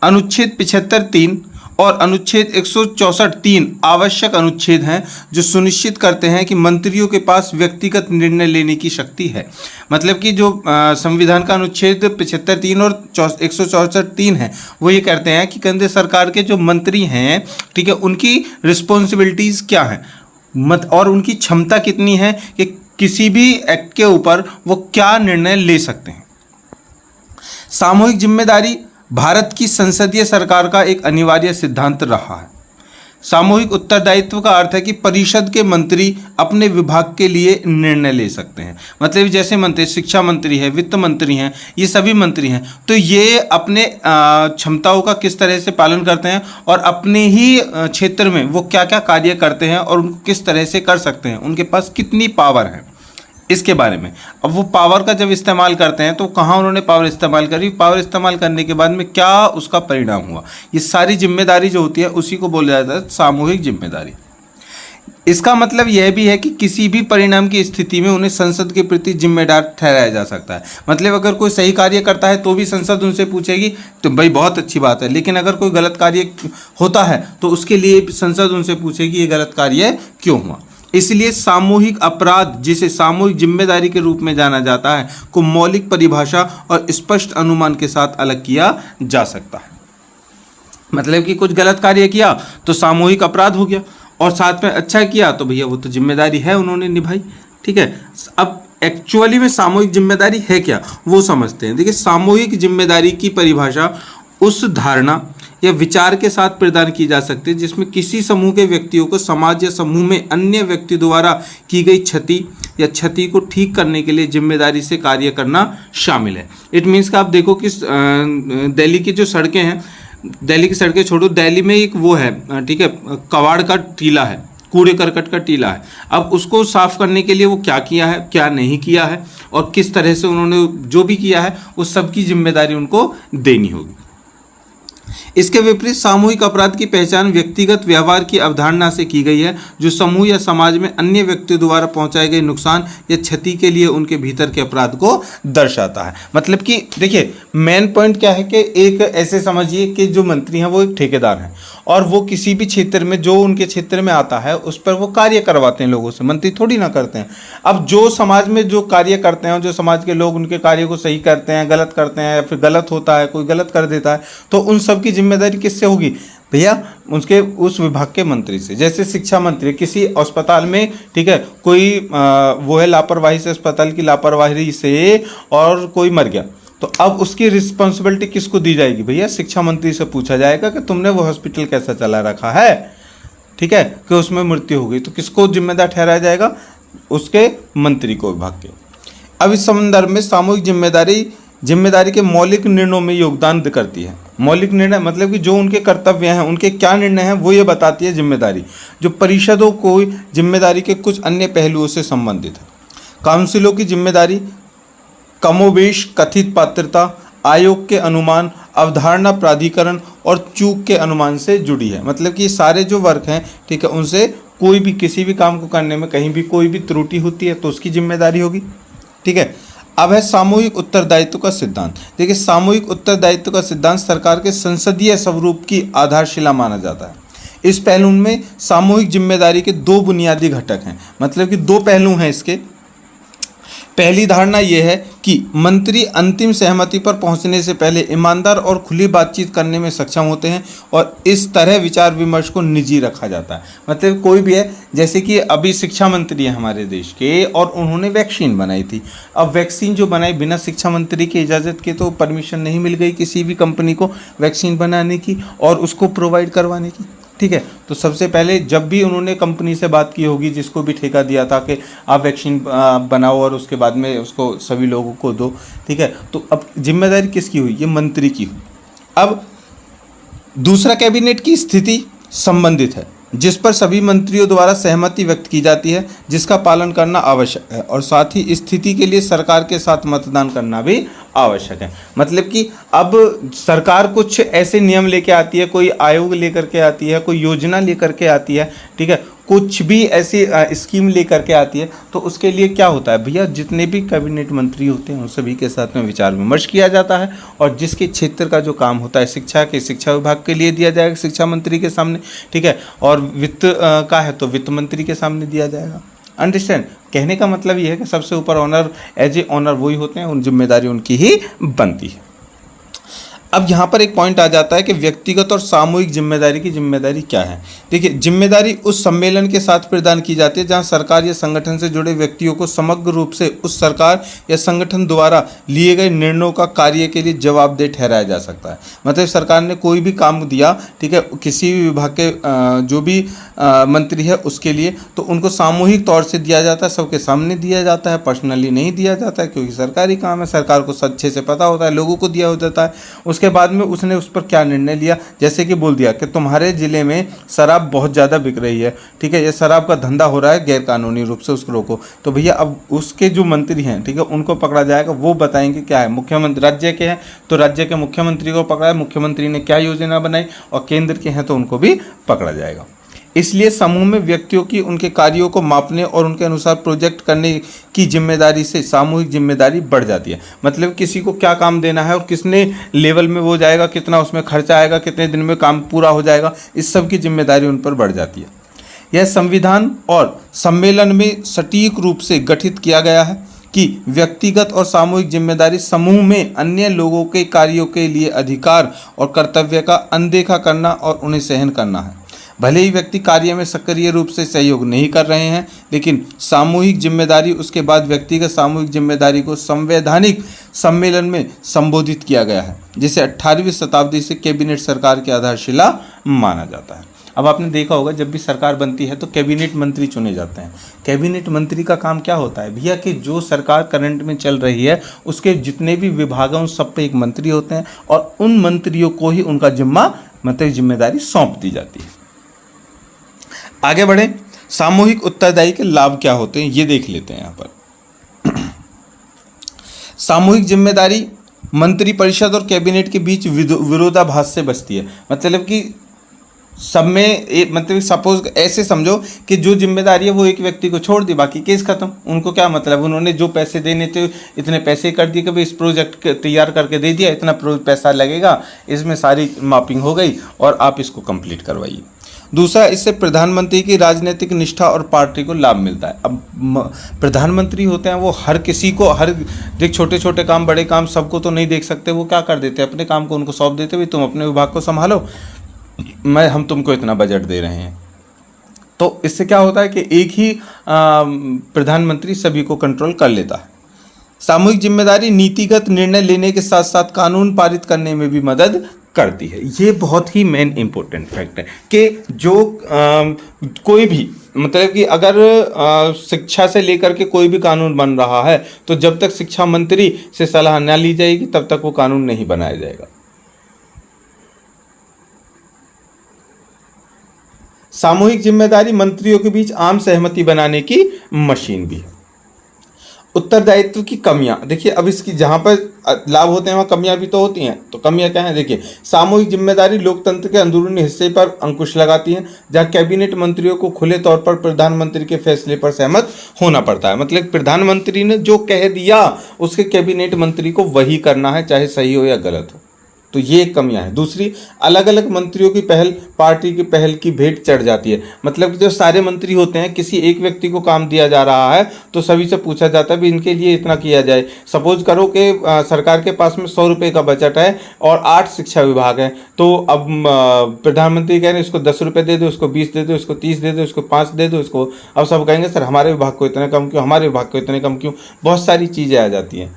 [SPEAKER 1] अनुच्छेद 75(3) और अनुच्छेद 164(3) आवश्यक अनुच्छेद हैं जो सुनिश्चित करते हैं कि मंत्रियों के पास व्यक्तिगत निर्णय लेने की शक्ति है। मतलब कि जो संविधान का अनुच्छेद 75(3) और 164(3) है, वो ये कहते हैं कि केंद्र सरकार के जो मंत्री हैं, ठीक है, उनकी रिस्पॉन्सिबिलिटीज़ क्या हैं और उनकी क्षमता कितनी है कि किसी भी एक्ट के ऊपर वो क्या निर्णय ले सकते हैं। सामूहिक जिम्मेदारी भारत की संसदीय सरकार का एक अनिवार्य सिद्धांत रहा है। सामूहिक उत्तरदायित्व का अर्थ है कि परिषद के मंत्री अपने विभाग के लिए निर्णय ले सकते हैं। मतलब जैसे मंत्री, शिक्षा मंत्री है, वित्त मंत्री हैं, ये सभी मंत्री हैं, तो ये अपने क्षमताओं का किस तरह से पालन करते हैं और अपने ही क्षेत्र में वो क्या क्या कार्य करते हैं और उनको किस तरह से कर सकते हैं, उनके पास कितनी पावर है, इसके बारे में। अब वो पावर का जब इस्तेमाल करते हैं तो कहाँ उन्होंने पावर इस्तेमाल करी, पावर इस्तेमाल करने के बाद में क्या उसका परिणाम हुआ, ये सारी जिम्मेदारी जो होती है उसी को बोला जाता है सामूहिक जिम्मेदारी। इसका मतलब यह भी है कि किसी भी परिणाम की स्थिति में उन्हें संसद के प्रति जिम्मेदार ठहराया जा सकता है। मतलब अगर कोई सही कार्य करता है तो भी संसद उनसे पूछेगी, तो भाई बहुत अच्छी बात है, लेकिन अगर कोई गलत कार्य होता है तो उसके लिए संसद उनसे पूछेगी ये गलत कार्य क्यों हुआ। इसलिए सामूहिक अपराध, जिसे सामूहिक जिम्मेदारी के रूप में जाना जाता है, को मौलिक परिभाषा और स्पष्ट अनुमान के साथ अलग किया जा सकता है। मतलब कि कुछ गलत कार्य किया तो सामूहिक अपराध हो गया, और साथ में अच्छा किया तो भैया वो तो जिम्मेदारी है, उन्होंने निभाई। ठीक है, अब एक्चुअली में सामूहिक जिम्मेदारी है क्या वो समझते हैं। देखिए, सामूहिक जिम्मेदारी की परिभाषा उस धारणा या विचार के साथ प्रदान की जा सकती है जिसमें किसी समूह के व्यक्तियों को समाज या समूह में अन्य व्यक्ति द्वारा की गई क्षति या क्षति को ठीक करने के लिए जिम्मेदारी से कार्य करना शामिल है। इट मीन्स कि आप देखो कि दिल्ली की जो सड़कें हैं, दिल्ली की सड़कें छोड़ो, दिल्ली में एक वो है, ठीक है, कबाड़ का टीला है, कूड़े करकट का टीला है। अब उसको साफ करने के लिए वो क्या किया है, क्या नहीं किया है, और किस तरह से उन्होंने जो भी किया है उस सब की जिम्मेदारी उनको देनी होगी। इसके विपरीत सामूहिक अपराध की पहचान व्यक्तिगत व्यवहार की अवधारणा से की गई है, जो समूह या समाज में अन्य व्यक्तियों द्वारा पहुंचाए गए नुकसान या क्षति के लिए उनके भीतर के अपराध को दर्शाता है। मतलब कि देखिए मेन पॉइंट क्या है कि एक ऐसे समझिए कि जो मंत्री हैं वो एक ठेकेदार हैं और वो किसी भी क्षेत्र में जो उनके क्षेत्र में आता है उस पर वो कार्य करवाते हैं लोगों से, मंत्री थोड़ी ना करते हैं। अब जो समाज में जो कार्य करते हैं, जो समाज के लोग उनके कार्य को सही करते हैं, गलत करते हैं या फिर गलत होता है, कोई गलत कर देता है, तो उन सब की जिम्मेदारी किससे होगी भैया? उसके उस विभाग के मंत्री से। जैसे शिक्षा मंत्री किसी अस्पताल में, ठीक है, कोई वो है लापरवाही से, अस्पताल की लापरवाही से और कोई मर गया, तो अब उसकी रिस्पॉन्सिबिलिटी किसको दी जाएगी भैया? शिक्षा मंत्री से पूछा जाएगा कि तुमने वो हॉस्पिटल कैसा चला रखा है, ठीक है, कि उसमें मृत्यु हो गई, तो किसको जिम्मेदार ठहराया जाएगा? उसके मंत्री को, विभाग के। अब इस संदर्भ में सामूहिक जिम्मेदारी के मौलिक निर्णयों में योगदान करती है। मौलिक निर्णय मतलब कि जो उनके कर्तव्य हैं, उनके क्या निर्णय हैं, वो ये बताती है जिम्मेदारी, जो परिषदों को जिम्मेदारी के कुछ अन्य पहलुओं से संबंधित है। काउंसिलों की जिम्मेदारी कमोबेश कथित पात्रता, आयोग के अनुमान, अवधारणा प्राधिकरण और चूक के अनुमान से जुड़ी है। मतलब कि सारे जो वर्क हैं, ठीक है, उनसे कोई भी किसी भी काम को करने में कहीं भी कोई भी त्रुटि होती है तो उसकी जिम्मेदारी होगी, ठीक है। अब है सामूहिक उत्तरदायित्व का सिद्धांत। देखिए सामूहिक उत्तरदायित्व का सिद्धांत सरकार के संसदीय स्वरूप की आधारशिला माना जाता है। इस पहलू में सामूहिक जिम्मेदारी के दो बुनियादी घटक हैं, मतलब कि दो पहलू हैं इसके। पहली धारणा यह है कि मंत्री अंतिम सहमति पर पहुंचने से पहले ईमानदार और खुली बातचीत करने में सक्षम होते हैं और इस तरह विचार विमर्श को निजी रखा जाता है। मतलब कोई भी है, जैसे कि अभी शिक्षा मंत्री है हमारे देश के और उन्होंने वैक्सीन बनाई थी। अब वैक्सीन जो बनाई बिना शिक्षा मंत्री की इजाज़त के, तो परमिशन नहीं मिल गई किसी भी कंपनी को वैक्सीन बनाने की और उसको प्रोवाइड करवाने की, ठीक है। तो सबसे पहले जब भी उन्होंने कंपनी से बात की होगी जिसको भी ठेका दिया था कि आप वैक्सीन बनाओ और उसके बाद में उसको सभी लोगों को दो, ठीक है, तो अब जिम्मेदारी किसकी हुई? ये मंत्री की हुई। अब दूसरा कैबिनेट की स्थिति संबंधित है, जिस पर सभी मंत्रियों द्वारा सहमति व्यक्त की जाती है, जिसका पालन करना आवश्यक है और साथ ही स्थिति के लिए सरकार के साथ मतदान करना भी आवश्यक है। मतलब कि अब सरकार कुछ ऐसे नियम लेके आती है, कोई आयोग लेकर के आती है, कोई योजना लेकर के आती है, ठीक है, कुछ भी ऐसी स्कीम लेकर के आती है, तो उसके लिए क्या होता है भैया? जितने भी कैबिनेट मंत्री होते हैं उन सभी के साथ में विचार विमर्श किया जाता है और जिसके क्षेत्र का जो काम होता है शिक्षा विभाग के लिए दिया जाएगा शिक्षा मंत्री के सामने, ठीक है, और वित्त का है तो वित्त मंत्री के सामने दिया जाएगा। अंडरस्टैंड? कहने का मतलब ये है कि सबसे ऊपर ऑनर, एज ए ऑनर वही होते हैं, उन जिम्मेदारी उनकी ही बनती है। अब यहाँ पर एक पॉइंट आ जाता है कि व्यक्तिगत और सामूहिक जिम्मेदारी की जिम्मेदारी क्या है। देखिए जिम्मेदारी उस सम्मेलन के साथ प्रदान की जाती है जहाँ सरकार या संगठन से जुड़े व्यक्तियों को समग्र रूप से उस सरकार या संगठन द्वारा लिए गए निर्णयों का कार्य के लिए जवाबदेह ठहराया जा सकता है। मतलब सरकार ने कोई भी काम दिया, ठीक है, किसी भी विभाग के जो भी मंत्री है उसके लिए, तो उनको सामूहिक तौर से दिया जाता है, सबके सामने दिया जाता है, पर्सनली नहीं दिया जाता है, क्योंकि सरकारी काम है, सरकार को अच्छे से पता होता है, लोगों को दिया हो जाता है। उसके बाद में उसने उस पर क्या निर्णय लिया, जैसे कि बोल दिया कि तुम्हारे ज़िले में शराब बहुत ज़्यादा बिक रही है, ठीक है, ये शराब का धंधा हो रहा है गैर कानूनी रूप से, उसको रोको। तो भैया अब उसके जो मंत्री हैं, ठीक है, उनको पकड़ा जाएगा, वो बताएंगे क्या है। मुख्यमंत्री राज्य के हैं तो राज्य के मुख्यमंत्री को पकड़ा है, मुख्यमंत्री ने क्या योजना बनाई, और केंद्र के हैं तो उनको भी पकड़ा जाएगा। इसलिए समूह में व्यक्तियों की उनके कार्यों को मापने और उनके अनुसार प्रोजेक्ट करने की जिम्मेदारी से सामूहिक जिम्मेदारी बढ़ जाती है। मतलब किसी को क्या काम देना है और कितने लेवल में वो जाएगा, कितना उसमें खर्चा आएगा, कितने दिन में काम पूरा हो जाएगा, इस सब की जिम्मेदारी उन पर बढ़ जाती है। यह संविधान और सम्मेलन में सटीक रूप से गठित किया गया है कि व्यक्तिगत और सामूहिक जिम्मेदारी समूह में अन्य लोगों के कार्यों के लिए अधिकार और कर्तव्य का अनदेखा करना और उन्हें सहन करना है। भले ही व्यक्ति कार्य में सक्रिय रूप से सहयोग नहीं कर रहे हैं, लेकिन सामूहिक जिम्मेदारी, उसके बाद व्यक्तिगत सामूहिक जिम्मेदारी को संवैधानिक सम्मेलन में संबोधित किया गया है, जिसे 18वीं शताब्दी से कैबिनेट सरकार की आधारशिला माना जाता है। अब आपने देखा होगा जब भी सरकार बनती है तो कैबिनेट मंत्री चुने जाते हैं। कैबिनेट मंत्री का काम क्या होता है भैया कि जो सरकार करंट में चल रही है उसके जितने भी विभाग हैं उन सब पे एक मंत्री होते हैं और उन मंत्रियों को ही उनका जिम्मेदारी सौंप दी जाती है। आगे बढ़े, सामूहिक उत्तरदायी के लाभ क्या होते हैं ये देख लेते हैं यहाँ पर। सामूहिक जिम्मेदारी मंत्री परिषद और कैबिनेट के बीच विरोधाभास से बचती है। मतलब कि सब में मतलब सपोज ऐसे समझो कि जो जिम्मेदारी है वो एक व्यक्ति को छोड़ दी, बाकी केस खत्म। उनको क्या मतलब, उन्होंने जो पैसे देने थे इतने पैसे कर दिए कि भाई इस प्रोजेक्ट तैयार करके दे दिया, इतना पैसा लगेगा, इसमें सारी मैपिंग हो गई और आप इसको कंप्लीट करवाइए। दूसरा, इससे प्रधानमंत्री की राजनीतिक निष्ठा और पार्टी को लाभ मिलता है। अब प्रधानमंत्री होते हैं वो हर किसी को देख छोटे छोटे काम बड़े काम सबको तो नहीं देख सकते, वो क्या कर देते हैं अपने काम को उनको सौंप देते हुए तुम अपने विभाग को संभालो, हम तुमको इतना बजट दे रहे हैं। तो इससे क्या होता है कि एक ही प्रधानमंत्री सभी को कंट्रोल कर लेता है। सामूहिक जिम्मेदारी नीतिगत निर्णय लेने के साथ साथ कानून पारित करने में भी मदद करती है। ये बहुत ही मेन इंपॉर्टेंट फैक्ट है कि जो कोई भी मतलब कि अगर शिक्षा से लेकर के कोई भी कानून बन रहा है तो जब तक शिक्षा मंत्री से सलाह न ली जाएगी तब तक वो कानून नहीं बनाया जाएगा। सामूहिक जिम्मेदारी मंत्रियों के बीच आम सहमति बनाने की मशीन भी है। उत्तरदायित्व की कमियां देखिए, अब इसकी जहां पर लाभ होते हैं वहां कमियां भी तो होती हैं। तो कमियां क्या हैं देखिए, सामूहिक जिम्मेदारी लोकतंत्र के अंदरूनी हिस्से पर अंकुश लगाती है, जहां कैबिनेट मंत्रियों को खुले तौर पर प्रधानमंत्री के फैसले पर सहमत होना पड़ता है। मतलब प्रधानमंत्री ने जो कह दिया उसके कैबिनेट मंत्री को वही करना है, चाहे सही हो या गलत हो। तो ये कमियां हैं। दूसरी, अलग अलग मंत्रियों की पहल पार्टी की पहल की भेंट चढ़ जाती है। मतलब जो सारे मंत्री होते हैं, किसी एक व्यक्ति को काम दिया जा रहा है तो सभी से पूछा जाता है भी इनके लिए इतना किया जाए। सपोज करो कि सरकार के पास में 100 रुपये का बजट है और 8 शिक्षा विभाग है, तो अब प्रधानमंत्री कह रहे हैं इसको 10 रुपये दे दो, इसको 20 दे दो, इसको 30 दे दो, इसको 5 दे दो, इसको। अब सब कहेंगे सर हमारे विभाग को इतने कम क्यों, हमारे विभाग को इतने कम क्यों, बहुत सारी चीज़ें आ जाती हैं,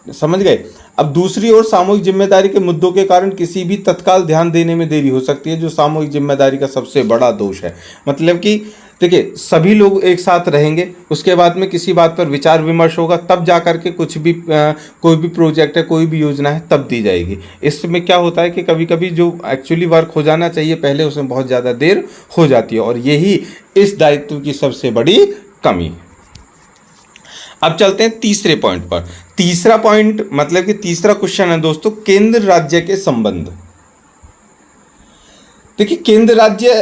[SPEAKER 1] समझ गए। अब दूसरी ओर सामूहिक जिम्मेदारी के मुद्दों के कारण किसी भी तत्काल ध्यान देने में देरी हो सकती है, जो सामूहिक जिम्मेदारी का सबसे बड़ा दोष है। मतलब कि देखिए सभी लोग एक साथ रहेंगे, उसके बाद में किसी बात पर विचार विमर्श होगा, तब जा कर के कुछ भी कोई भी प्रोजेक्ट है, कोई भी योजना है तब दी जाएगी। इसमें क्या होता है कि कभी कभी जो एक्चुअली वर्क हो जाना चाहिए पहले उसमें बहुत ज़्यादा देर हो जाती है, और यही इस दायित्व की सबसे बड़ी कमी है। अब चलते हैं तीसरे पॉइंट पर। तीसरा पॉइंट मतलब कि तीसरा क्वेश्चन है दोस्तों, केंद्र राज्य के संबंध। देखिए केंद्र राज्य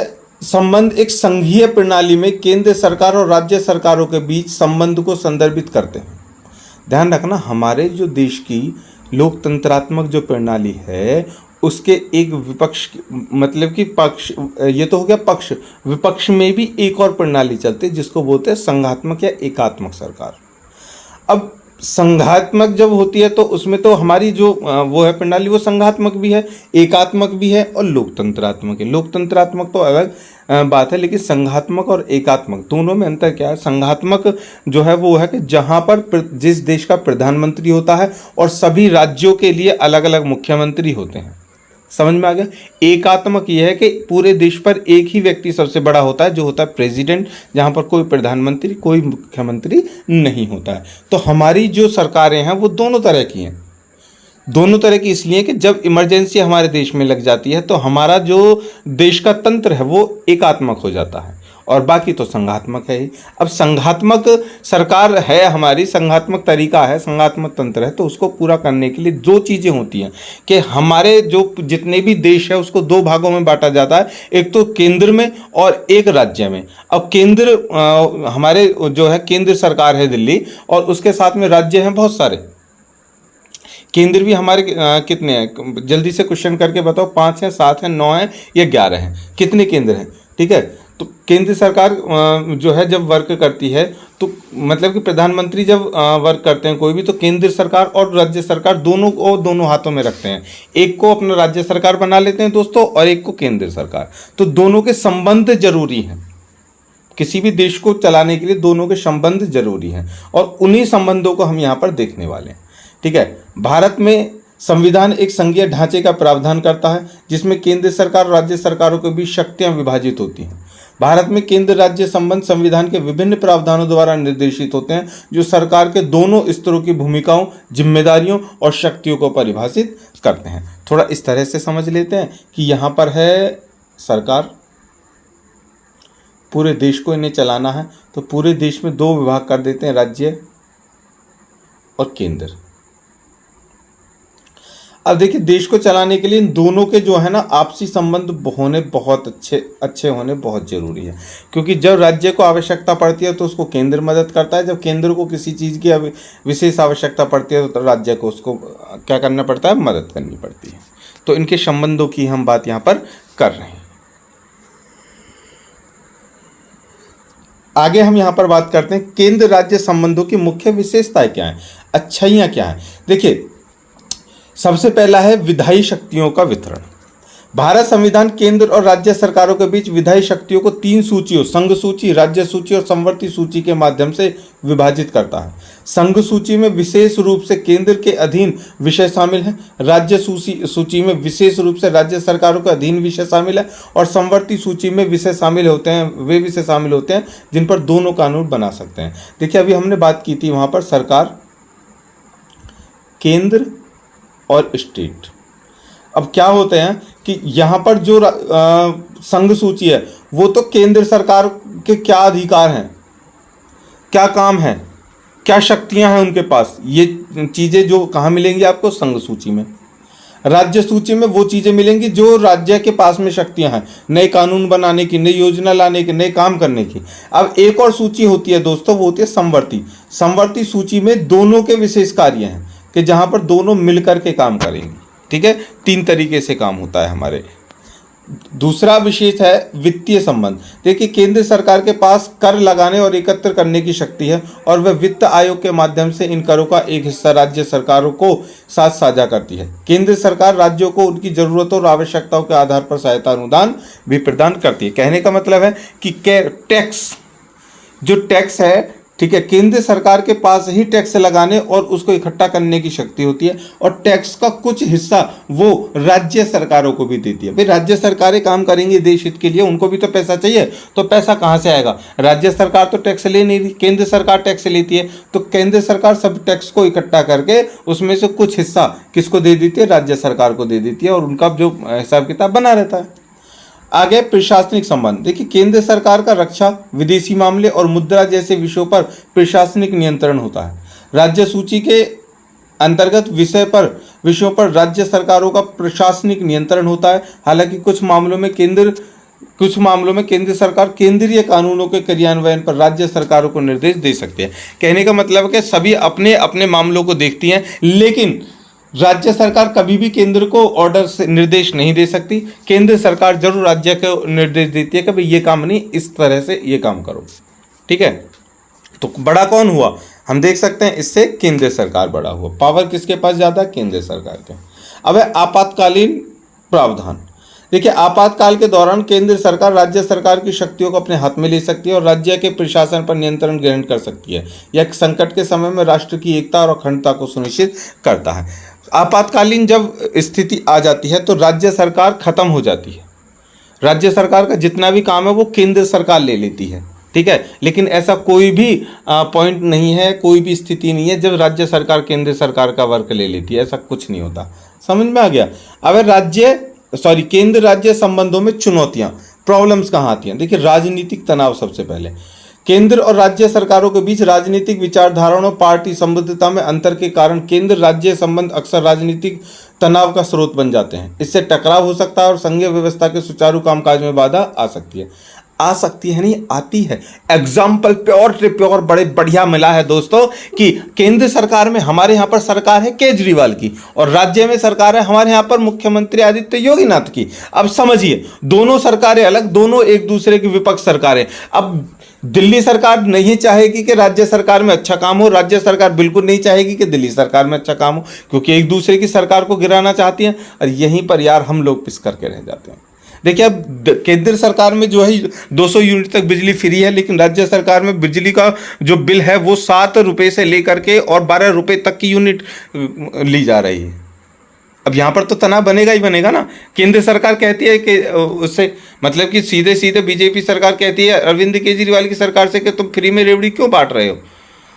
[SPEAKER 1] संबंध एक संघीय प्रणाली में केंद्र सरकार और राज्य सरकारों के बीच संबंध को संदर्भित करते हैं। ध्यान रखना, हमारे जो देश की लोकतंत्रात्मक जो प्रणाली है उसके एक विपक्ष मतलब कि पक्ष, ये तो हो गया पक्ष, विपक्ष में भी एक और प्रणाली चलती है जिसको बोलते हैं संघात्मक या एकात्मक सरकार। अब संघात्मक जब होती है तो उसमें तो हमारी जो वो है प्रणाली वो संघात्मक भी है, एकात्मक भी है और लोकतंत्रात्मक है। लोकतंत्रात्मक तो अलग बात है, लेकिन संघात्मक और एकात्मक दोनों में अंतर क्या है। संघात्मक जो है वो है कि जहाँ पर जिस देश का प्रधानमंत्री होता है और सभी राज्यों के लिए अलग अलग मुख्यमंत्री होते हैं, समझ में आ गया। एकात्मक यह है कि पूरे देश पर एक ही व्यक्ति सबसे बड़ा होता है जो होता है प्रेसिडेंट, जहां पर कोई प्रधानमंत्री कोई मुख्यमंत्री नहीं होता है। तो हमारी जो सरकारें हैं वो दोनों तरह की हैं। दोनों तरह की इसलिए कि जब इमरजेंसी हमारे देश में लग जाती है तो हमारा जो देश का तंत्र है वो एकात्मक हो जाता है और बाकी तो संघात्मक है ही। अब संघात्मक सरकार है हमारी, संघात्मक तरीका है, संघात्मक तंत्र है, तो उसको पूरा करने के लिए दो चीज़ें होती हैं कि हमारे जो जितने भी देश है उसको दो भागों में बांटा जाता है, एक तो केंद्र में और एक राज्य में। अब केंद्र हमारे जो है केंद्र सरकार है दिल्ली, और उसके साथ में राज्य हैं बहुत सारे। केंद्र भी हमारे कितने हैं, जल्दी से क्वेश्चन करके बताओ, 5 हैं, 7 हैं, 9 हैं या 11 हैं, कितने केंद्र हैं? ठीक है, तो केंद्र सरकार जो है जब वर्क करती है तो मतलब कि प्रधानमंत्री जब वर्क करते हैं कोई भी, तो केंद्र सरकार और राज्य सरकार दोनों को दोनों हाथों में रखते हैं। एक को अपना राज्य सरकार बना लेते हैं दोस्तों और एक को केंद्र सरकार। तो दोनों के संबंध जरूरी हैं, किसी भी देश को चलाने के लिए दोनों के संबंध जरूरी हैं और उन्हीं संबंधों को हम यहाँ पर देखने वाले हैं। ठीक है, भारत में संविधान एक संघीय ढांचे का प्रावधान करता है जिसमें केंद्र सरकार और राज्य सरकारों के बीच शक्तियां विभाजित होती हैं। भारत में केंद्र राज्य संबंध संविधान के विभिन्न प्रावधानों द्वारा निर्देशित होते हैं जो सरकार के दोनों स्तरों की भूमिकाओं, जिम्मेदारियों और शक्तियों को परिभाषित करते हैं। थोड़ा इस तरह से समझ लेते हैं कि यहाँ पर है सरकार, पूरे देश को इन्हें चलाना है, तो पूरे देश में दो विभाग कर देते हैं, राज्य और केंद्र। अब देखिए, देश को चलाने के लिए इन दोनों के जो है ना आपसी संबंध होने बहुत अच्छे होने बहुत जरूरी है, क्योंकि जब राज्य को आवश्यकता पड़ती है तो उसको केंद्र मदद करता है, जब केंद्र को किसी चीज़ की विशेष आवश्यकता पड़ती है तो राज्य को उसको क्या करना पड़ता है, मदद करनी पड़ती है। तो इनके संबंधों की हम बात यहाँ पर कर रहे हैं। आगे हम यहाँ पर बात करते हैं केंद्र राज्य संबंधों की मुख्य विशेषताएं क्या हैं, अच्छाइयाँ क्या हैं। देखिए, सबसे पहला है विधायी शक्तियों का वितरण। भारत संविधान केंद्र और राज्य सरकारों के बीच विधायी शक्तियों को 3 सूचियों, संघ सूची, राज्य सूची और संवर्ती सूची के माध्यम से विभाजित करता है। संघ सूची में विशेष रूप से केंद्र के अधीन विषय शामिल हैं, राज्य सूची में विशेष रूप से राज्य सरकारों के अधीन विषय शामिल है, और संवर्ती सूची में विषय शामिल होते हैं, वे विषय शामिल होते हैं जिन पर दोनों कानून बना सकते हैं। देखिए, अभी हमने बात की थी वहाँ पर सरकार, केंद्र और स्टेट। अब क्या होते हैं कि यहाँ पर जो संघ सूची है वो तो केंद्र सरकार के क्या अधिकार हैं, क्या काम है, क्या शक्तियां हैं उनके पास, ये चीज़ें जो कहाँ मिलेंगी आपको, संघ सूची में। राज्य सूची में वो चीज़ें मिलेंगी जो राज्य के पास में शक्तियां हैं, नए कानून बनाने की, नई योजना लाने की, नए काम करने की। अब एक और सूची होती है दोस्तों, वो होती है संवर्ती। संवर्ती सूची में दोनों के विशेष कार्य हैं कि जहाँ पर दोनों मिलकर के काम करेंगे। ठीक है, 3 तरीके से काम होता है हमारे। दूसरा विशेष है वित्तीय संबंध। देखिए, केंद्र सरकार के पास कर लगाने और एकत्र करने की शक्ति है और वह वित्त आयोग के माध्यम से इन करों का एक हिस्सा राज्य सरकारों को साथ साझा करती है। केंद्र सरकार राज्यों को उनकी जरूरतों और आवश्यकताओं के आधार पर सहायता अनुदान भी प्रदान करती है। कहने का मतलब है कि टैक्स, जो टैक्स है, ठीक है, केंद्र सरकार के पास ही टैक्स लगाने और उसको इकट्ठा करने की शक्ति होती है, और टैक्स का कुछ हिस्सा वो राज्य सरकारों को भी देती है। भाई, राज्य सरकारें काम करेंगी देश हित के लिए, उनको भी तो पैसा चाहिए, तो पैसा कहाँ से आएगा? राज्य सरकार तो टैक्स ले नहीं रही, केंद्र सरकार टैक्स लेती है, तो केंद्र सरकार सब टैक्स को इकट्ठा करके उसमें से कुछ हिस्सा किसको दे देती है? राज्य सरकार को दे देती है, और उनका जो हिसाब किताब बना रहता है। आगे प्रशासनिक संबंध। देखिए, केंद्र सरकार का रक्षा, विदेशी मामले और मुद्रा जैसे विषयों पर प्रशासनिक नियंत्रण होता है। राज्य सूची के अंतर्गत विषयों पर राज्य सरकारों का प्रशासनिक नियंत्रण होता है। हालांकि कुछ मामलों में केंद्र सरकार केंद्रीय कानूनों के क्रियान्वयन पर राज्य सरकारों को निर्देश दे सकती है। कहने का मतलब है कि सभी अपने अपने मामलों को देखती हैं, लेकिन राज्य सरकार कभी भी केंद्र को ऑर्डर से निर्देश नहीं दे सकती। केंद्र सरकार जरूर राज्य को निर्देश देती है कि भाई ये काम नहीं, इस तरह से ये काम करो। ठीक है, तो बड़ा कौन हुआ? हम देख सकते हैं इससे केंद्र सरकार बड़ा हुआ। पावर किसके पास ज़्यादा? केंद्र सरकार के। अब है आपातकालीन प्रावधान। देखिए, आपातकाल के दौरान केंद्र सरकार राज्य सरकार की शक्तियों को अपने हाथ में ले सकती है और राज्य के प्रशासन पर नियंत्रण ग्रहण कर सकती है। यह संकट के समय में राष्ट्र की एकता और अखंडता को सुनिश्चित करता है। आपातकालीन जब स्थिति आ जाती है तो राज्य सरकार खत्म हो जाती है। राज्य सरकार का जितना भी काम है वो केंद्र सरकार ले लेती है। ठीक है, लेकिन ऐसा कोई भी पॉइंट नहीं है, कोई भी स्थिति नहीं है जब राज्य सरकार केंद्र सरकार का वर्क ले लेती है। ऐसा कुछ नहीं होता। समझ में आ गया? अब केंद्र राज्य संबंधों में चुनौतियां, प्रॉब्लम्स कहाँ आती हैं? देखिए, राजनीतिक तनाव। सबसे पहले केंद्र और राज्य सरकारों के बीच राजनीतिक विचारधाराओं और पार्टी संबद्धता में अंतर के कारण केंद्र राज्य संबंध अक्सर राजनीतिक तनाव का स्रोत बन जाते हैं। इससे टकराव हो सकता है और संघीय व्यवस्था के सुचारू कामकाज में बाधा आ सकती है। नहीं, आती है। एग्जाम्पल प्योर बड़े बढ़िया मिला है दोस्तों कि केंद्र सरकार में हमारे यहाँ पर सरकार है केजरीवाल की और राज्य में सरकार है हमारे यहाँ पर मुख्यमंत्री आदित्य योगीनाथ की। अब समझिए, दोनों सरकारें अलग, दोनों एक दूसरे की विपक्ष सरकारें। अब दिल्ली सरकार नहीं चाहेगी कि राज्य सरकार में अच्छा काम हो, राज्य सरकार बिल्कुल नहीं चाहेगी कि दिल्ली सरकार में अच्छा काम हो, क्योंकि एक दूसरे की सरकार को गिराना चाहती हैं। और यहीं पर यार हम लोग पिस करके रह जाते हैं। देखिए, अब केंद्र सरकार में जो है 200 यूनिट तक बिजली फ्री है, लेकिन राज्य सरकार में बिजली का जो बिल है वो 7 रुपये से लेकर के और 12 रुपये तक की यूनिट ली जा रही है। अब यहाँ पर तो तनाव बनेगा ही बनेगा ना। केंद्र सरकार कहती है कि उससे मतलब कि सीधे सीधे बीजेपी सरकार कहती है अरविंद केजरीवाल की सरकार से कि तुम फ्री में रेवड़ी क्यों बांट रहे हो।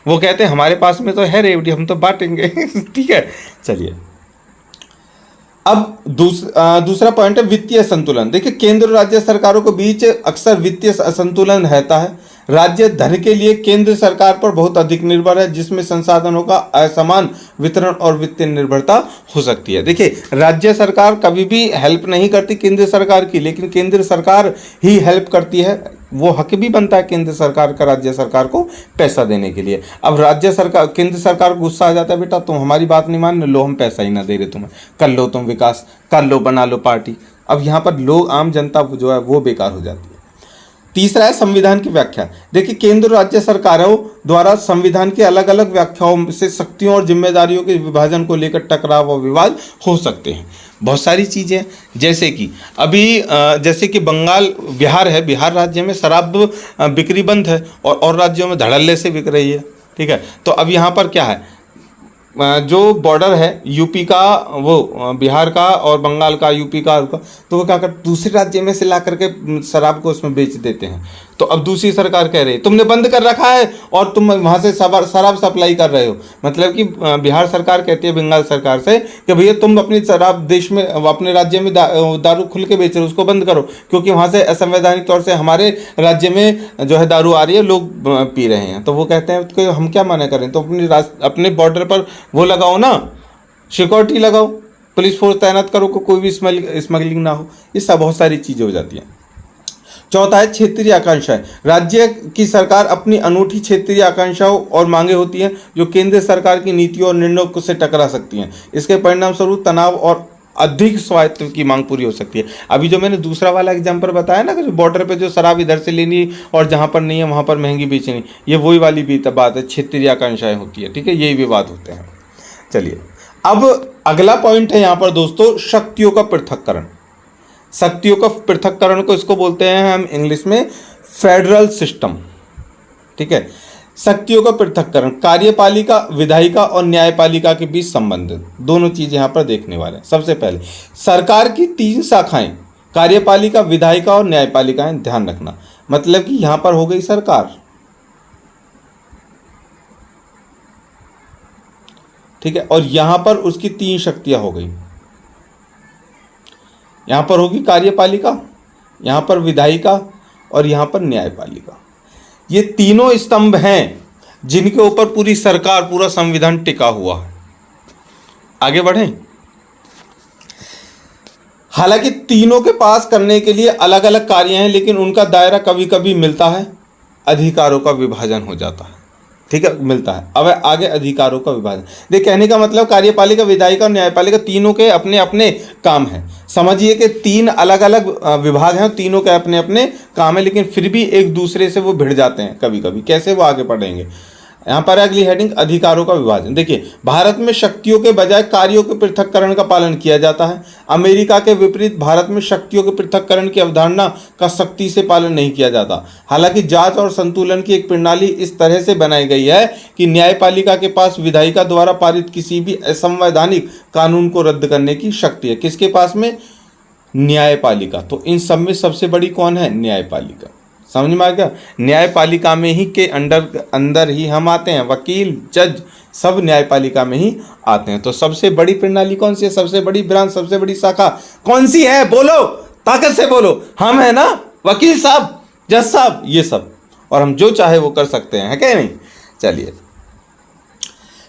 [SPEAKER 1] वो कहते हैं हमारे पास में तो है रेवड़ी, हम तो बांटेंगे। ठीक है, चलिए अब दूसरा पॉइंट है वित्तीय संतुलन। देखिए केंद्र और राज्य सरकारों के बीच अक्सर वित्तीय असंतुलन रहता है। राज्य धन के लिए केंद्र सरकार पर बहुत अधिक निर्भर है, जिसमें संसाधनों का असमान वितरण और वित्तीय निर्भरता हो सकती है। देखिए राज्य सरकार कभी भी हेल्प नहीं करती केंद्र सरकार की, लेकिन केंद्र सरकार ही हेल्प करती है। वो हक भी बनता है केंद्र सरकार का राज्य सरकार को पैसा देने के लिए। अब राज्य सरकार केंद्र सरकार को गुस्सा आ जाता है, बेटा तुम हमारी बात नहीं मान, लो हम पैसा ही ना दे रहे तुम्हें, कर लो तुम विकास, कर लो, बना लो पार्टी। अब यहाँ पर लोग आम जनता जो है वो बेकार हो जाती है। तीसरा है संविधान की व्याख्या। देखिए केंद्र और राज्य सरकारों द्वारा संविधान की अलग अलग व्याख्याओं से शक्तियों और जिम्मेदारियों के विभाजन को लेकर टकराव और विवाद हो सकते हैं। बहुत सारी चीज़ें जैसे कि अभी जैसे कि बिहार है, बिहार राज्य में शराब बिक्री बंद है और राज्यों में धड़ल्ले से बिक रही है। ठीक है, तो अब यहाँ पर क्या है, जो बॉर्डर है यूपी का, वो बिहार का और बंगाल का, यूपी का, तो वो क्या करते दूसरे राज्य में से ला करके शराब को उसमें बेच देते हैं। तो अब दूसरी सरकार कह रही है तुमने बंद कर रखा है और तुम वहाँ से शराब सप्लाई कर रहे हो। मतलब कि बिहार सरकार कहती है बंगाल सरकार से कि भैया तुम अपनी शराब देश में, अपने राज्य में दारू खुल के बेच रहे हो, उसको बंद करो, क्योंकि वहाँ से असंवैधानिक तौर से हमारे राज्य में जो है दारू आ रही है, लोग पी रहे हैं। तो वो कहते हैं कि हम क्या मना करें, तो अपने बॉर्डर पर वो लगाओ ना, सिक्योरिटी लगाओ, पुलिस फोर्स तैनात करो, कोई भी स्मगलिंग ना हो। ये सब बहुत सारी चीज़ें हो जाती हैं। चौथा है क्षेत्रीय आकांक्षाएं। राज्य की सरकार अपनी अनूठी क्षेत्रीय आकांक्षाओं और मांगे होती हैं जो केंद्र सरकार की नीतियों और निर्णयों से टकरा सकती हैं। इसके परिणाम स्वरूप तनाव और अधिक स्वायत्त की मांग पूरी हो सकती है। अभी जो मैंने दूसरा वाला एग्जाम्पल बताया ना कि बॉर्डर पे जो शराब इधर से लेनी और जहाँ पर नहीं है वहाँ पर महंगी बेचनी, ये वही वाली भी बात है, क्षेत्रीय आकांक्षाएं होती है। ठीक है, यही विवाद होते हैं। चलिए अब अगला पॉइंट है यहाँ पर दोस्तों, शक्तियों का पृथक्करण। शक्तियों का पृथक्करण को इसको बोलते हैं हम इंग्लिश में फेडरल सिस्टम। ठीक है, शक्तियों का पृथक्करण, कार्यपालिका, विधायिका और न्यायपालिका के बीच संबंध, दोनों चीज यहां पर देखने वाले हैं। सबसे पहले सरकार की 3 शाखाएं, कार्यपालिका, विधायिका और न्यायपालिकाएं, ध्यान रखना। मतलब कि यहां पर हो गई सरकार, ठीक है, और यहां पर उसकी 3 शक्तियां हो गई। यहां पर होगी कार्यपालिका, यहां पर विधायिका और यहां पर न्यायपालिका। ये तीनों स्तंभ हैं जिनके ऊपर पूरी सरकार, पूरा संविधान टिका हुआ है। आगे बढ़ें। हालांकि तीनों के पास करने के लिए अलग अलग कार्य हैं, लेकिन उनका दायरा कभी कभी मिलता है, अधिकारों का विभाजन हो जाता है। ठीक है, मिलता है। अब आगे अधिकारों का विभाजन। देख, कहने का मतलब कार्यपालिका, विधायिका और न्यायपालिका तीनों के अपने अपने काम हैं। समझिए कि 3 अलग अलग विभाग हैं, तीनों के अपने अपने काम है, लेकिन फिर भी एक दूसरे से वो भिड़ जाते हैं कभी कभी। कैसे, वो आगे पढ़ेंगे। यहाँ पर अगली हेडिंग अधिकारों का विभाजन। देखिए, भारत में शक्तियों के बजाय कार्यों के पृथक्करण का पालन किया जाता है। अमेरिका के विपरीत भारत में शक्तियों के पृथक्करण की अवधारणा का सख्ती से पालन नहीं किया जाता। हालांकि जांच और संतुलन की एक प्रणाली इस तरह से बनाई गई है कि न्यायपालिका के पास विधायिका द्वारा पारित किसी भी असंवैधानिक कानून को रद्द करने की शक्ति है। किसके पास में? न्यायपालिका। तो इन सब में सबसे बड़ी कौन है? न्यायपालिका। समझ में आ गया? न्यायपालिका में ही के अंदर ही हम आते हैं, वकील, जज सब न्यायपालिका में ही आते हैं। तो सबसे बड़ी प्रणाली कौन सी है? सबसे बड़ी ब्रांच, सबसे बड़ी शाखा कौन सी है? बोलो, ताकत से बोलो। हम है ना, वकील साहब, जज साहब, ये सब, और हम जो चाहे वो कर सकते हैं, है क्या नहीं? चलिए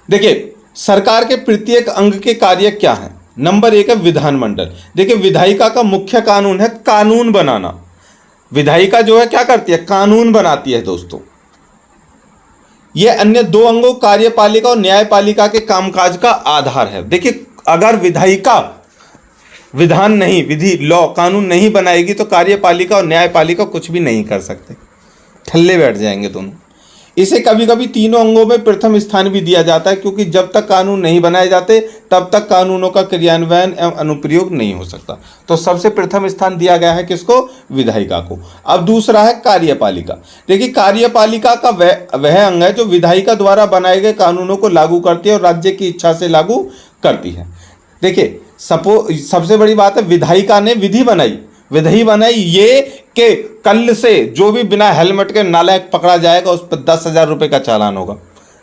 [SPEAKER 1] देखिए, सरकार के प्रत्येक अंग के कार्य क्या है। नंबर 1 है विधानमंडल। देखिए, विधायिका का मुख्य कानून है कानून बनाना। विधायिका जो है क्या करती है? कानून बनाती है दोस्तों। यह अन्य 2 अंगों कार्यपालिका और न्यायपालिका के कामकाज का आधार है। देखिए, अगर विधायिका विधान नहीं, विधि, लॉ, कानून नहीं बनाएगी तो कार्यपालिका और न्यायपालिका कुछ भी नहीं कर सकते, ठल्ले बैठ जाएंगे दोनों। इसे कभी कभी तीनों अंगों में प्रथम स्थान भी दिया जाता है, क्योंकि जब तक कानून नहीं बनाए जाते तब तक कानूनों का क्रियान्वयन एवं अनुप्रयोग नहीं हो सकता। तो सबसे प्रथम स्थान दिया गया है किसको? विधायिका को। अब दूसरा है कार्यपालिका। देखिए, कार्यपालिका का वह अंग है जो विधायिका द्वारा बनाए गए कानूनों को लागू करती है और राज्य की इच्छा से लागू करती है। देखिए, सबसे बड़ी बात है, विधायिका ने विधि बनाई ये कि कल से जो भी बिना हेलमेट के नालायक पकड़ा जाएगा उस पर 10,000 रुपये का चालान होगा।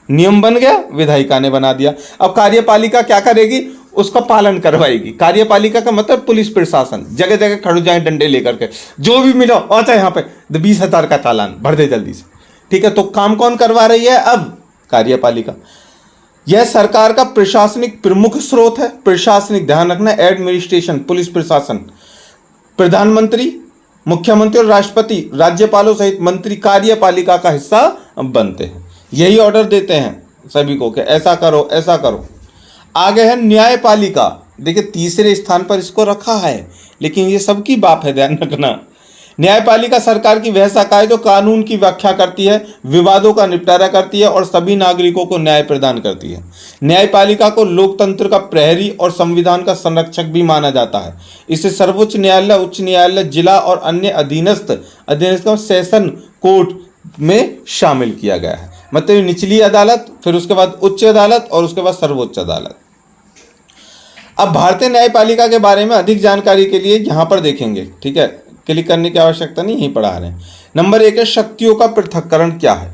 [SPEAKER 1] नियम बन गया, विधायिका ने बना दिया। अब कार्यपालिका क्या करेगी, उसका पालन करवाएगी। कार्यपालिका का मतलब पुलिस प्रशासन, जगह जगह खड़े जाए डंडे लेकर के, जो भी मिलो आता है यहाँ पे 20,000 का चालान भर दे जल्दी से, ठीक है। तो काम कौन करवा रही है, अब कार्यपालिका। यह सरकार का प्रशासनिक प्रमुख स्रोत है। प्रशासनिक, ध्यान रखना, एडमिनिस्ट्रेशन, पुलिस प्रशासन, प्रधानमंत्री, मुख्यमंत्री और राष्ट्रपति, राज्यपालों सहित मंत्री कार्यपालिका का हिस्सा बनते हैं। यही ऑर्डर देते हैं सभी को कि ऐसा करो ऐसा करो। आगे है न्यायपालिका। देखिए तीसरे स्थान पर इसको रखा है, लेकिन ये सबकी बाप है, ध्यान रखना। न्यायपालिका सरकार की वह शाखा है जो कानून की व्याख्या करती है, विवादों का निपटारा करती है और सभी नागरिकों को न्याय प्रदान करती है। न्यायपालिका को लोकतंत्र का प्रहरी और संविधान का संरक्षक भी माना जाता है। इसे सर्वोच्च न्यायालय, उच्च न्यायालय, जिला और अन्य अधीनस्थ सेशन कोर्ट में शामिल किया गया है। मतलब निचली अदालत, फिर उसके बाद उच्च अदालत और उसके बाद सर्वोच्च अदालत। अब भारतीय न्यायपालिका के बारे में अधिक जानकारी के लिए यहाँ पर देखेंगे, ठीक है, क्लिक करने की आवश्यकता नहीं, यहीं पढ़ा रहे हैं। नंबर 1 है शक्तियों का पृथक्करण क्या है।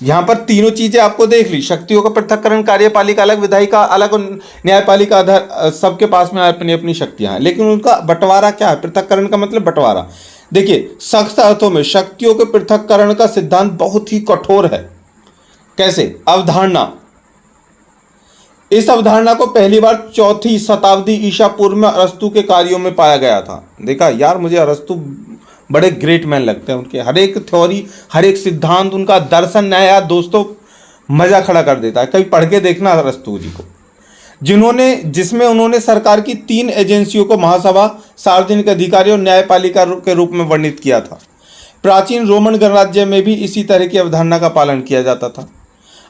[SPEAKER 1] यहाँ पर तीनों चीजें आपको देख ली, शक्तियों का पृथक्करण, कार्यपालिका अलग, विधायिका अलग और न्यायपालिका आधार, सबके पास में अपनी अपनी शक्तियां हैं, लेकिन उनका बंटवारा क्या है। पृथक्करण का मतलब बंटवारा। देखिए सख्त अर्थों में शक्तियों के पृथक्करण का सिद्धांत बहुत ही कठोर है। कैसे, अवधारणा, इस अवधारणा को पहली बार 4वीं शताब्दी ईसा पूर्व में अरस्तु के कार्यों में पाया गया था। देखा यार, मुझे अरस्तु बड़े ग्रेट मैन लगते हैं। उनके हर एक थ्योरी, हर एक सिद्धांत, उनका दर्शन नया दोस्तों मजा खड़ा कर देता है। कभी पढ़ के देखना अरस्तु जी को, जिसमें उन्होंने सरकार की 3 एजेंसियों को महासभा, सार्वजनिक अधिकारी और न्यायपालिका के रूप में वर्णित किया था। प्राचीन रोमन गणराज्य में भी इसी तरह की अवधारणा का पालन किया जाता था।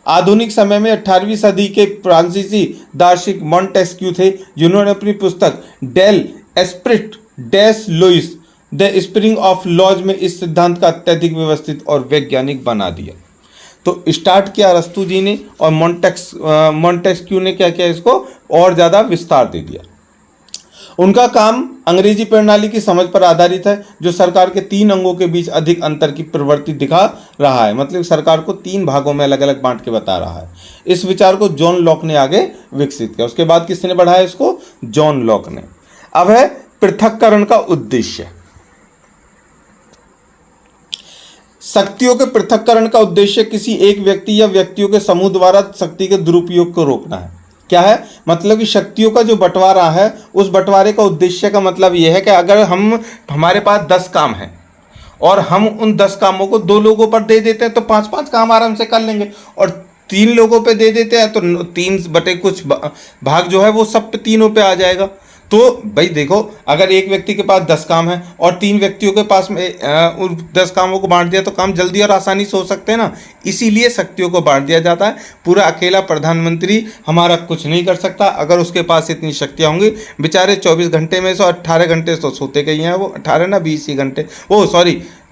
[SPEAKER 1] आधुनिक समय में 18वीं सदी के फ्रांसीसी दार्शनिक मॉन्टेस्क्यू थे, जिन्होंने अपनी पुस्तक Del Esprit des Lois the spring of laws में इस सिद्धांत का अत्यधिक व्यवस्थित और वैज्ञानिक बना दिया। तो स्टार्ट किया अरस्तु जी ने और मॉन्टेस्क्यू ने क्या किया, इसको और ज़्यादा विस्तार दे दिया। उनका काम अंग्रेजी प्रणाली की समझ पर आधारित है, जो सरकार के 3 अंगों के बीच अधिक अंतर की प्रवृत्ति दिखा रहा है। मतलब सरकार को 3 भागों में अलग अलग बांट के बता रहा है। इस विचार को जॉन लॉक ने आगे विकसित किया। उसके बाद किसने बढ़ाया इसको, जॉन लॉक ने। अब है पृथक्करण का उद्देश्य। शक्तियों के पृथक्करण का उद्देश्य किसी एक व्यक्ति या व्यक्तियों के समूह द्वारा शक्ति के दुरुपयोग को रोकना है। क्या है, मतलब कि शक्तियों का जो बंटवारा है, उस बंटवारे का उद्देश्य का मतलब यह है कि अगर हमारे पास 10 काम हैं और हम उन 10 कामों को 2 लोगों पर दे देते हैं तो 5-5 काम आराम से कर लेंगे, और 3 लोगों पे दे देते हैं तो 3/कुछ भाग जो है वो सब पे, तीनों पे आ जाएगा। तो भाई देखो, अगर एक व्यक्ति के पास 10 काम है और 3 व्यक्तियों के पास में उन 10 कामों को बांट दिया तो काम जल्दी और आसानी से हो सकते हैं ना। इसीलिए शक्तियों को बांट दिया जाता है। पूरा अकेला प्रधानमंत्री हमारा कुछ नहीं कर सकता। अगर उसके पास इतनी शक्तियाँ होंगी, बेचारे 24 घंटे में से 18 घंटे तो सोते गए हैं, वो 18 ना 20 ही घंटे,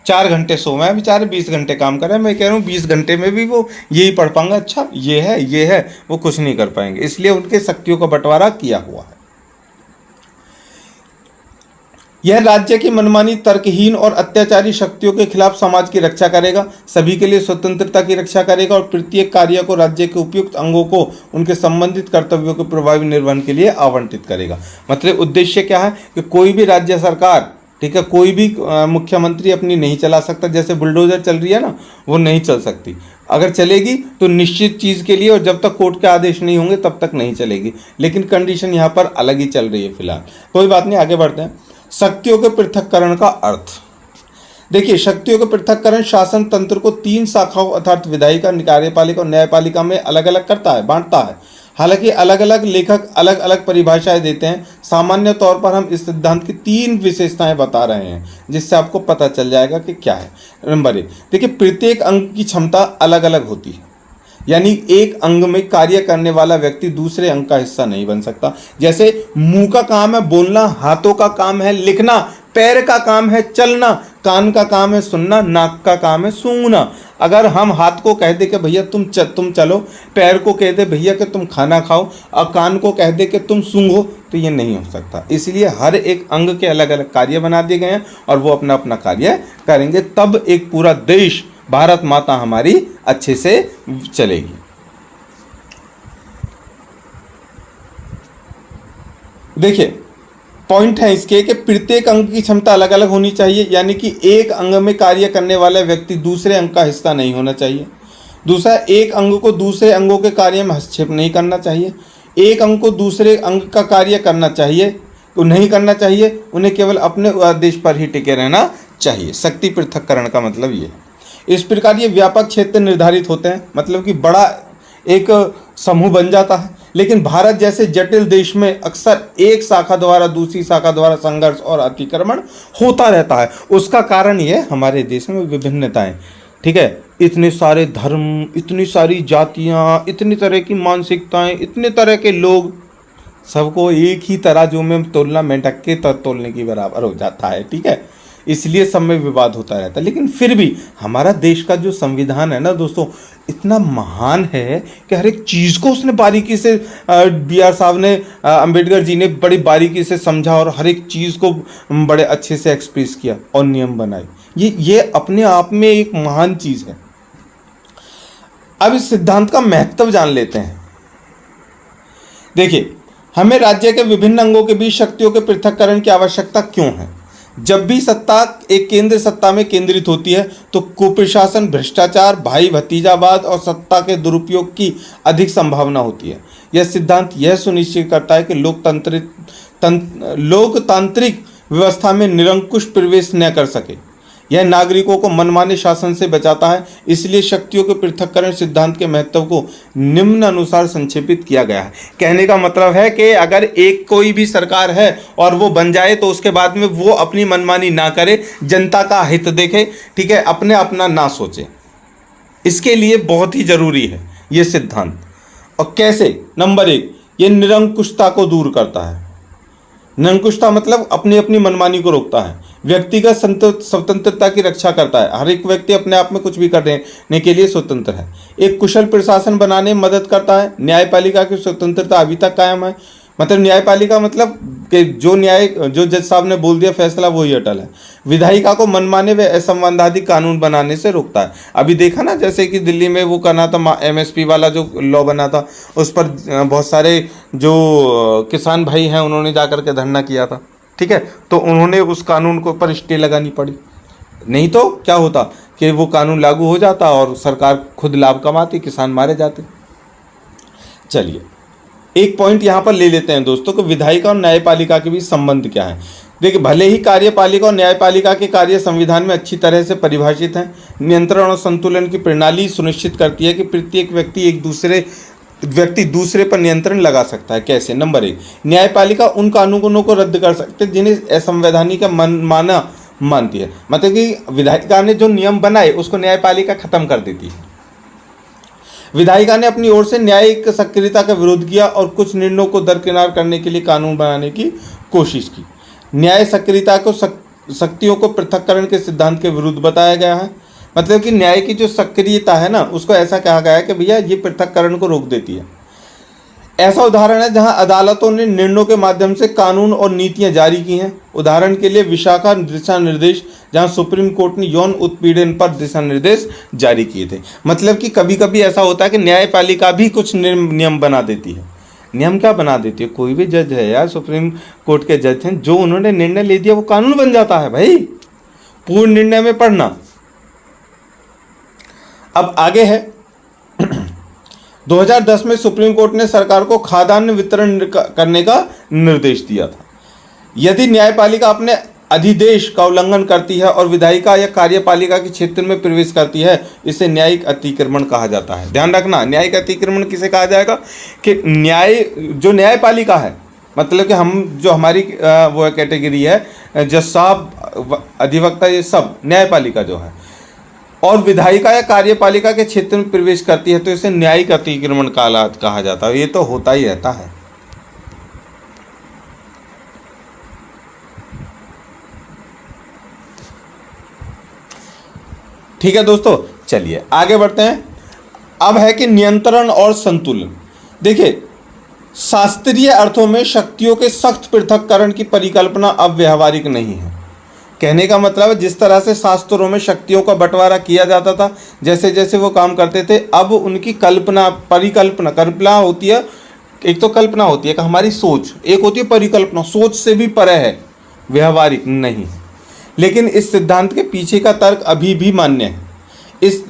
[SPEAKER 1] 4 घंटे सोए हैं बेचारे, 20 घंटे काम कर रहे हैं। मैं कह रहा हूँ 20 घंटे में भी वो यही पढ़ पाएंगे, अच्छा ये है, वो कुछ नहीं कर पाएंगे। इसलिए उनके शक्तियों का बंटवारा किया हुआ है। यह राज्य की मनमानी, तर्कहीन और अत्याचारी शक्तियों के खिलाफ समाज की रक्षा करेगा, सभी के लिए स्वतंत्रता की रक्षा करेगा और प्रत्येक कार्य को राज्य के उपयुक्त अंगों को उनके संबंधित कर्तव्यों के प्रभावी निर्वहन के लिए आवंटित करेगा। मतलब उद्देश्य क्या है कि कोई भी राज्य सरकार, ठीक है, कोई भी मुख्यमंत्री अपनी नहीं चला सकता। जैसे बुलडोजर चल रही है ना, वो नहीं चल सकती। अगर चलेगी तो निश्चित चीज़ के लिए, और जब तक कोर्ट के आदेश नहीं होंगे तब तक नहीं चलेगी। लेकिन कंडीशन यहाँ पर अलग ही चल रही है फिलहाल। कोई बात नहीं, आगे बढ़ते हैं। शक्तियों के पृथक्करण का अर्थ देखिए। शक्तियों के पृथक्करण शासन तंत्र को 3 शाखाओं अर्थात विधायिका, कार्यपालिका और न्यायपालिका में अलग अलग करता है, बांटता है। हालांकि अलग अलग लेखक अलग अलग परिभाषाएं देते हैं। सामान्य तौर पर हम इस सिद्धांत की 3 विशेषताएं बता रहे हैं, जिससे आपको पता चल जाएगा कि क्या है। नंबर 1, देखिए, प्रत्येक अंग की क्षमता अलग अलग होती है। यानी एक अंग में कार्य करने वाला व्यक्ति दूसरे अंग का हिस्सा नहीं बन सकता। जैसे मुंह का काम है बोलना, हाथों का काम है लिखना, पैर का काम है चलना, कान का काम है सुनना, नाक का काम है सूंघना। अगर हम हाथ को कह दे कि भैया तुम चलो, पैर को कह दे भैया कि तुम खाना खाओ, और कान को कह दे कि तुम सूंघो, तो ये नहीं हो सकता। इसलिए हर एक अंग के अलग अलग कार्य बना दिए गए हैं और वो अपना अपना कार्य करेंगे, तब एक पूरा देश, भारत माता हमारी अच्छे से चलेगी। देखिए पॉइंट है इसके कि प्रत्येक अंग की क्षमता अलग अलग होनी चाहिए, यानी कि एक अंग में कार्य करने वाला व्यक्ति दूसरे अंग का हिस्सा नहीं होना चाहिए। दूसरा, एक अंग को दूसरे अंगों के कार्य में हस्तक्षेप नहीं करना चाहिए। एक अंग को दूसरे अंग का कार्य करना चाहिए तो नहीं करना चाहिए, उन्हें केवल अपने उद्देश्य पर ही टिके रहना चाहिए। शक्ति पृथक्करण का मतलब ये है। इस प्रकार ये व्यापक क्षेत्र निर्धारित होते हैं, मतलब कि बड़ा एक समूह बन जाता है। लेकिन भारत जैसे जटिल देश में अक्सर एक शाखा द्वारा दूसरी शाखा द्वारा संघर्ष और अतिक्रमण होता रहता है। उसका कारण ये हमारे देश में विभिन्नताएं, ठीक है, इतने सारे धर्म, इतनी सारी जातियां, इतनी तरह की मानसिकताएं, इतने तरह के लोग, सबको एक ही तराजू में तोलना मेंढक के तोलने की बराबर हो जाता है, ठीक है। इसलिए सब में विवाद होता रहता है। लेकिन फिर भी हमारा देश का जो संविधान है ना दोस्तों, इतना महान है कि हर एक चीज़ को उसने बारीकी से, BR साहब ने, अंबेडकर जी ने बड़ी बारीकी से समझा और हर एक चीज़ को बड़े अच्छे से एक्सप्रेस किया और नियम बनाए। ये अपने आप में एक महान चीज़ है। अब इस सिद्धांत का महत्व जान लेते हैं। देखिए, हमें राज्य के विभिन्न अंगों के बीच शक्तियों के पृथक्करण की आवश्यकता क्यों है? जब भी सत्ता एक केंद्र सत्ता में केंद्रित होती है तो कुप्रशासन, भ्रष्टाचार, भाई भतीजावाद और सत्ता के दुरुपयोग की अधिक संभावना होती है। यह सिद्धांत यह सुनिश्चित करता है कि लोकतांत्रिक व्यवस्था में निरंकुश प्रवेश न कर सके। यह नागरिकों को मनमाने शासन से बचाता है। इसलिए शक्तियों के पृथक्करण सिद्धांत के महत्व को निम्न अनुसार संक्षेपित किया गया है। कहने का मतलब है कि अगर एक कोई भी सरकार है और वो बन जाए तो उसके बाद में वो अपनी मनमानी ना करे, जनता का हित देखे, ठीक है, अपने अपना ना सोचे। इसके लिए बहुत ही जरूरी है ये सिद्धांत। और कैसे? नंबर 1, ये निरंकुशता को दूर करता है। निरंकुशता मतलब अपनी अपनी मनमानी को रोकता है, व्यक्तिगत स्वतंत्रता की रक्षा करता है। हर एक व्यक्ति अपने आप में कुछ भी करने के लिए स्वतंत्र है। एक कुशल प्रशासन बनाने में मदद करता है। न्यायपालिका की स्वतंत्रता अभी तक कायम है। मतलब न्यायपालिका मतलब कि जो जज साहब ने बोल दिया फैसला वही अटल है। विधायिका को मनमाने व असंवैधानिक कानून बनाने से रोकता है। अभी देखा ना, जैसे कि दिल्ली में वो करना था MSP वाला जो लॉ बना था, उस पर बहुत सारे जो किसान भाई हैं उन्होंने जाकर के धरना किया था, ठीक है। तो उन्होंने उस कानून को पर स्टे लगानी पड़ी, नहीं तो क्या होता कि वो कानून लागू हो जाता और सरकार खुद लाभ कमाती, किसान मारे जाते। चलिए एक पॉइंट यहाँ पर ले लेते हैं दोस्तों कि विधायिका और न्यायपालिका के बीच संबंध क्या है। देखिए, भले ही कार्यपालिका और न्यायपालिका के कार्य संविधान में अच्छी तरह से परिभाषित हैं, नियंत्रण और संतुलन की प्रणाली सुनिश्चित करती है कि प्रत्येक व्यक्ति दूसरे पर नियंत्रण लगा सकता है। कैसे? नंबर 1, न्यायपालिका उन कानूनों को रद्द कर सकते हैं जिन्हें असंवैधानिक मानती है। मतलब कि विधायिका ने जो नियम बनाए उसको न्यायपालिका खत्म कर देती है। विधायिका ने अपनी ओर से न्यायिक सक्रियता का विरोध किया और कुछ निर्णयों को दरकिनार करने के लिए कानून बनाने की कोशिश की। न्याय सक्रियता को शक्तियों को पृथक्करण के सिद्धांत के विरुद्ध बताया गया है। मतलब कि न्याय की जो सक्रियता है ना, उसको ऐसा कहा गया है कि भैया ये पृथक्करण को रोक देती है। ऐसा उदाहरण है जहां अदालतों ने निर्णयों के माध्यम से कानून और नीतियां जारी की हैं। उदाहरण के लिए विशाखा दिशा निर्देश, जहां सुप्रीम कोर्ट ने यौन उत्पीड़न पर दिशा निर्देश जारी किए थे। मतलब कि कभी कभी ऐसा होता है कि न्यायपालिका भी कुछ नियम बना देती है। नियम क्या बना देती है? कोई भी जज है यार, सुप्रीम कोर्ट के जज हैं, जो उन्होंने निर्णय ले दिया वो कानून बन जाता है भाई। पूर्ण निर्णय में पढ़ना। अब आगे है 2010 में सुप्रीम कोर्ट ने सरकार को खाद्यान्न वितरण करने का निर्देश दिया था। यदि न्यायपालिका अपने अधिदेश का उल्लंघन करती है और विधायिका या कार्यपालिका के क्षेत्र में प्रवेश करती है, इसे न्यायिक अतिक्रमण कहा जाता है। ध्यान रखना, न्यायिक अतिक्रमण किसे कहा जाएगा कि न्यायपालिका है, मतलब कि हमारी वो कैटेगरी है, जज साहब, अधिवक्ता, ये सब न्यायपालिका जो है, और विधायिका या कार्यपालिका के क्षेत्र में प्रवेश करती है तो इसे न्यायिक अतिक्रमण कालात कहा जाता है। ये तो होता ही रहता है। ठीक है दोस्तों, चलिए आगे बढ़ते हैं। अब है कि नियंत्रण और संतुलन। देखिए, शास्त्रीय अर्थों में शक्तियों के सख्त पृथक्करण की परिकल्पना अब व्यावहारिक नहीं है। कहने का मतलब है जिस तरह से शास्त्रों में शक्तियों का बंटवारा किया जाता था, जैसे जैसे वो काम करते थे, अब उनकी कल्पना होती है। एक तो कल्पना होती है कि हमारी सोच, एक होती है परिकल्पना, सोच से भी परे है, व्यावहारिक नहीं। लेकिन इस सिद्धांत के पीछे का तर्क अभी भी मान्य है।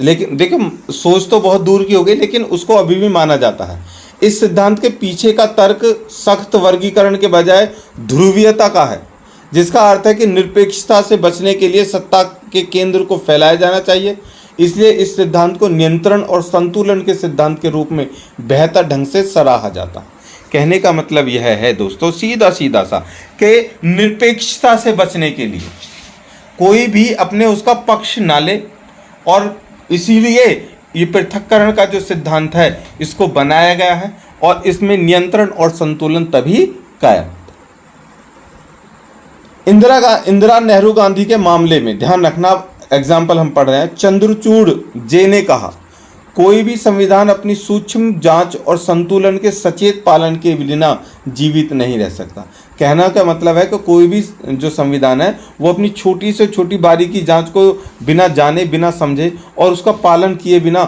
[SPEAKER 1] लेकिन देखिए, सोच तो बहुत दूर की हो गई, लेकिन उसको अभी भी माना जाता है। इस सिद्धांत के पीछे का तर्क सख्त वर्गीकरण के बजाय ध्रुवीयता का है, जिसका अर्थ है कि निरपेक्षता से बचने के लिए सत्ता के केंद्र को फैलाया जाना चाहिए। इसलिए इस सिद्धांत को नियंत्रण और संतुलन के सिद्धांत के रूप में बेहतर ढंग से सराहा जाता है। कहने का मतलब यह है दोस्तों, सीधा सीधा सा, कि निरपेक्षता से बचने के लिए कोई भी अपने उसका पक्ष ना ले, और इसीलिए ये पृथक्करण का जो सिद्धांत है इसको बनाया गया है, और इसमें नियंत्रण और संतुलन तभी कायम। इंदिरा नेहरू गांधी के मामले में ध्यान रखना, एग्जाम्पल हम पढ़ रहे हैं। चंद्रचूड़ जे ने कहा, कोई भी संविधान अपनी सूक्ष्म जांच और संतुलन के सचेत पालन के बिना जीवित नहीं रह सकता। कहना का मतलब है कि कोई भी जो संविधान है वो अपनी छोटी से छोटी बारीकी जांच को बिना जाने, बिना समझे और उसका पालन किए बिना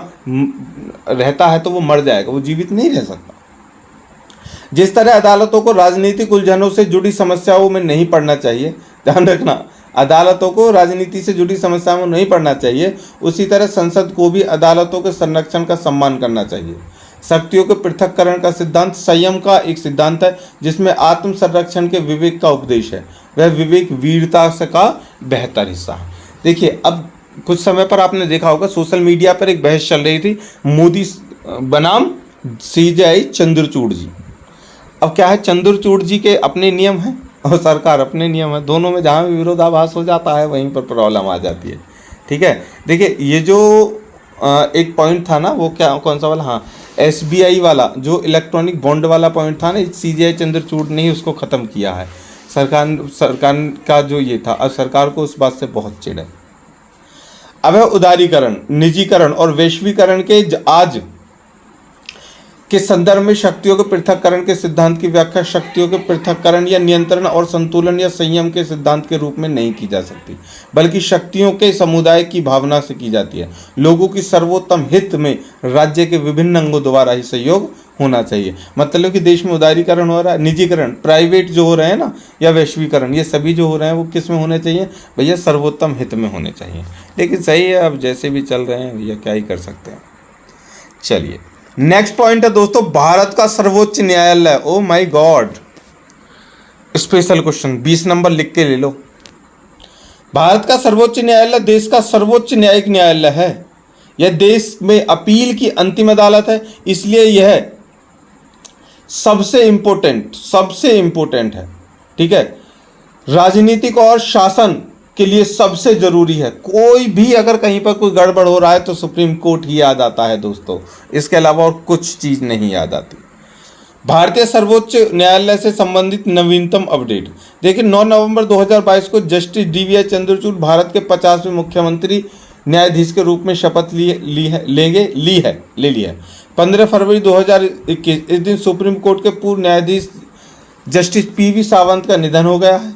[SPEAKER 1] रहता है तो वो मर जाएगा, वो जीवित नहीं रह सकता। जिस तरह अदालतों को राजनीतिक उलझनों से जुड़ी समस्याओं में नहीं पड़ना चाहिए, ध्यान रखना, अदालतों को राजनीति से जुड़ी समस्याओं में नहीं पड़ना चाहिए, उसी तरह संसद को भी अदालतों के संरक्षण का सम्मान करना चाहिए। शक्तियों के पृथक्करण का सिद्धांत संयम का एक सिद्धांत है, जिसमें आत्म संरक्षण के विवेक का उपदेश है। वह विवेक वीरता से का बेहतर हिस्सा है। देखिए, अब कुछ समय पर आपने देखा होगा सोशल मीडिया पर एक बहस चल रही थी, मोदी बनाम CJI चंद्रचूड़ जी। अब क्या है, चंद्रचूड़ जी के अपने नियम हैं और सरकार अपने नियम है, दोनों में जहाँ भी विरोधाभास हो जाता है वहीं पर प्रॉब्लम आ जाती है। ठीक है, देखिए ये जो एक पॉइंट था ना, वो क्या, कौन सा वाला, हाँ SBI वाला, जो इलेक्ट्रॉनिक बॉन्ड वाला पॉइंट था ना, CJI चंद्रचूड़ ने ही उसको ख़त्म किया है। सरकार का जो ये था, अब सरकार को उस बात से बहुत चिढ़ है। अब है उदारीकरण, निजीकरण और वैश्वीकरण के आज के संदर्भ में शक्तियों के पृथक्करण के सिद्धांत की व्याख्या शक्तियों के पृथक्करण या नियंत्रण और संतुलन या संयम के सिद्धांत के रूप में नहीं की जा सकती, बल्कि शक्तियों के समुदाय की भावना से की जाती है। लोगों की सर्वोत्तम हित में राज्य के विभिन्न अंगों द्वारा ही सहयोग होना चाहिए। मतलब कि देश में उदारीकरण हो रहा है, निजीकरण, प्राइवेट जो हो रहे हैं ना, या वैश्वीकरण, ये सभी जो हो रहे हैं वो किस में होने चाहिए भैया, सर्वोत्तम हित में होने चाहिए। लेकिन सही है, अब जैसे भी चल रहे हैं भैया, क्या ही कर सकते हैं। चलिए, नेक्स्ट पॉइंट है दोस्तों, भारत का सर्वोच्च न्यायालय। Oh my God, special question 20 number लिख के ले लो। भारत का सर्वोच्च न्यायालय देश का सर्वोच्च न्यायिक न्यायालय है। यह देश में अपील की अंतिम अदालत है, इसलिए यह सबसे इंपॉर्टेंट है। ठीक है, राजनीतिक और शासन के लिए सबसे जरूरी है। कोई भी अगर कहीं पर कोई गड़बड़ हो रहा है तो सुप्रीम कोर्ट ही याद आता है दोस्तों, इसके अलावा और कुछ चीज़ नहीं याद आती। भारतीय सर्वोच्च न्यायालय से संबंधित नवीनतम अपडेट देखिए, 9 नवंबर 2022 को जस्टिस DY चंद्रचूड़ भारत के 50वें मुख्यमंत्री न्यायाधीश के रूप में शपथ ली है। 15 फरवरी 2021 इस दिन सुप्रीम कोर्ट के पूर्व न्यायाधीश जस्टिस PV सावंत का निधन हो गया है।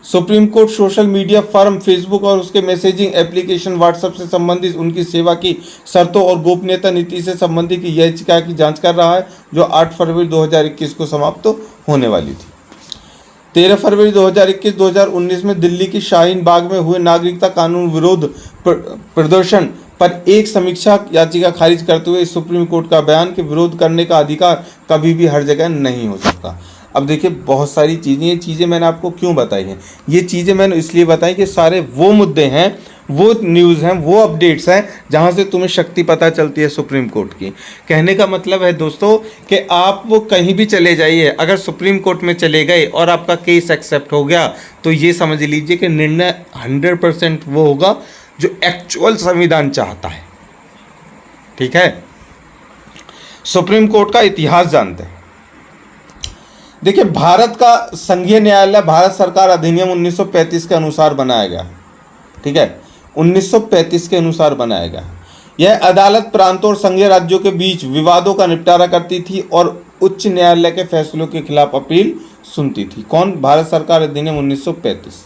[SPEAKER 1] Supreme court social media firm Facebook और उसके मैसेजिंग एप्लीकेशन व्हाट्सएप से संबंधित उनकी सेवा की शर्तों और गोपनीयता नीति से संबंधित की याचिका की जांच कर रहा है, जो 8 फरवरी 2021 को समाप्त होने वाली थी। 13 फरवरी 2021-2019 में दिल्ली की शाहीन बाग में हुए नागरिकता कानून विरोध प्रदर्शन पर एक समीक्षा याचिका खारिज करते हुए सुप्रीम कोर्ट का बयान कि विरोध करने का अधिकार कभी भी हर जगह नहीं हो सकता। अब देखिए, बहुत सारी चीज़ें, ये चीज़ें मैंने आपको क्यों बताई हैं, ये चीज़ें मैंने इसलिए बताई कि सारे वो मुद्दे हैं, वो न्यूज़ हैं, वो अपडेट्स हैं जहाँ से तुम्हें शक्ति पता चलती है सुप्रीम कोर्ट की। कहने का मतलब है दोस्तों कि आप वो कहीं भी चले जाइए, अगर सुप्रीम कोर्ट में चले गए और आपका केस एक्सेप्ट हो गया तो ये समझ लीजिए कि निर्णय 100% वो होगा जो एक्चुअल संविधान चाहता है। ठीक है, सुप्रीम कोर्ट का इतिहास जानते हैं। देखिए, भारत का संघीय न्यायालय भारत सरकार अधिनियम 1935 के अनुसार बनाया गया। ठीक है, 1935 के अनुसार बनाया गया। यह अदालत प्रांतों और संघीय राज्यों के बीच विवादों का निपटारा करती थी और उच्च न्यायालय के फैसलों के खिलाफ अपील सुनती थी। कौन? भारत सरकार अधिनियम 1935।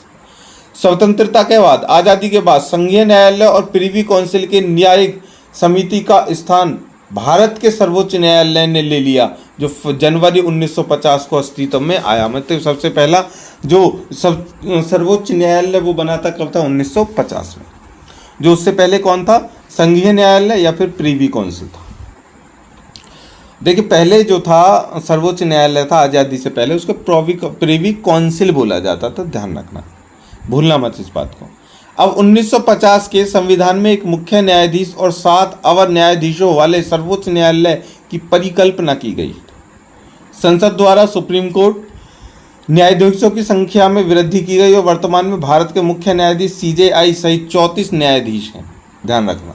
[SPEAKER 1] स्वतंत्रता के बाद, आज़ादी के बाद संघीय न्यायालय और प्रिवी काउंसिल की न्यायिक समिति का स्थान भारत के सर्वोच्च न्यायालय ने ले लिया, जो जनवरी 1950 को अस्तित्व में आया। मतलब सबसे पहला जो सर्वोच्च न्यायालय वो बना था कब था? 1950 में। जो उससे पहले कौन था? संघीय न्यायालय या फिर प्रिवी काउंसिल था। देखिए, पहले जो था सर्वोच्च न्यायालय था आज़ादी से पहले, उसको प्रिवी काउंसिल बोला जाता था। ध्यान रखना, भूलना मत इस बात को। अब 1950 के संविधान में एक मुख्य न्यायाधीश और 7 अवर न्यायाधीशों वाले सर्वोच्च न्यायालय की परिकल्पना की गई। संसद द्वारा सुप्रीम कोर्ट न्यायाधीशों की संख्या में वृद्धि की गई और वर्तमान में भारत के मुख्य न्यायाधीश CJI सहित 34 न्यायाधीश हैं। ध्यान रखना।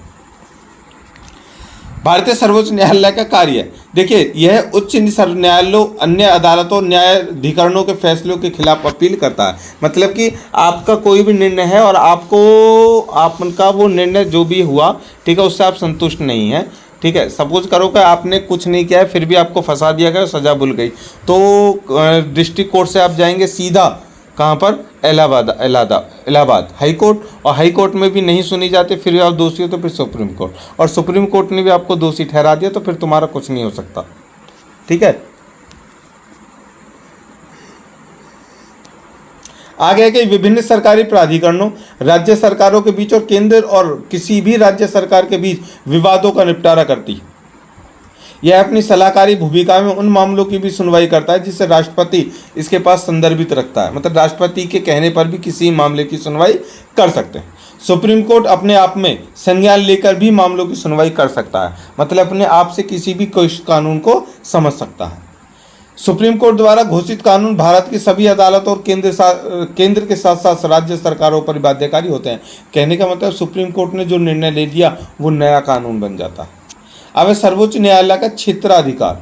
[SPEAKER 1] भारतीय सर्वोच्च न्यायालय का कार्य, देखिए, यह उच्च न्यायालयों, अन्य अदालतों, न्यायाधिकरणों के फैसलों के खिलाफ अपील करता है। मतलब कि आपका कोई भी निर्णय है और आपका वो निर्णय जो भी हुआ, ठीक है, उससे आप संतुष्ट नहीं हैं, ठीक है, सपोज करो कि आपने कुछ नहीं किया है फिर भी आपको फंसा दिया गया, सजा भूल गई, तो डिस्ट्रिक्ट कोर्ट से आप जाएंगे सीधा कहाँ पर? इलाहाबाद हाई कोर्ट, और हाई कोर्ट में भी नहीं सुनी जाती, फिर आप दोषी हो तो फिर सुप्रीम कोर्ट, और सुप्रीम कोर्ट ने भी आपको दोषी ठहरा दिया तो फिर तुम्हारा कुछ नहीं हो सकता। ठीक है, आगे है कि विभिन्न सरकारी प्राधिकरणों, राज्य सरकारों के बीच और केंद्र और किसी भी राज्य सरकार के बीच विवादों का निपटारा करती है। यह अपनी सलाहकारी भूमिका में उन मामलों की भी सुनवाई करता है जिसे राष्ट्रपति इसके पास संदर्भित रखता है। मतलब राष्ट्रपति के कहने पर भी किसी मामले की सुनवाई कर सकते हैं। सुप्रीम कोर्ट अपने आप में संज्ञान लेकर भी मामलों की सुनवाई कर सकता है। मतलब अपने आप से किसी भी कानून को समझ सकता है। सुप्रीम कोर्ट द्वारा घोषित कानून भारत की सभी अदालतों और केंद्र के साथ साथ राज्य सरकारों पर बाध्यकारी होते हैं। कहने का मतलब सुप्रीम कोर्ट ने जो निर्णय ले लिया वो नया कानून बन जाता है। अब सर्वोच्च न्यायालय का क्षेत्राधिकार।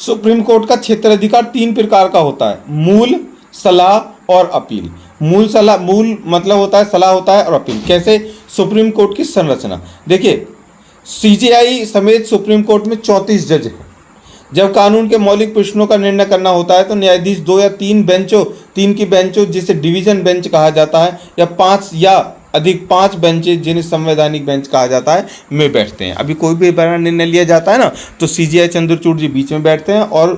[SPEAKER 1] सुप्रीम कोर्ट का क्षेत्राधिकार 3 प्रकार का होता है: मूल, सलाह और अपील। मूल मतलब होता है, सलाह होता है और अपील। कैसे? सुप्रीम कोर्ट की संरचना देखिए, CJI समेत सुप्रीम कोर्ट में 34 जज हैं। जब कानून के मौलिक प्रश्नों का निर्णय करना होता है तो न्यायाधीश 2 या 3 की बेंचों जिसे डिवीजन बेंच कहा जाता है, या 5 या अधिक 5 बेंचेस जिन्हें संवैधानिक बेंच कहा जाता है में बैठते हैं। अभी कोई भी बड़ा निर्णय लिया जाता है ना, तो CJI चंद्रचूड़ जी बीच में बैठते हैं और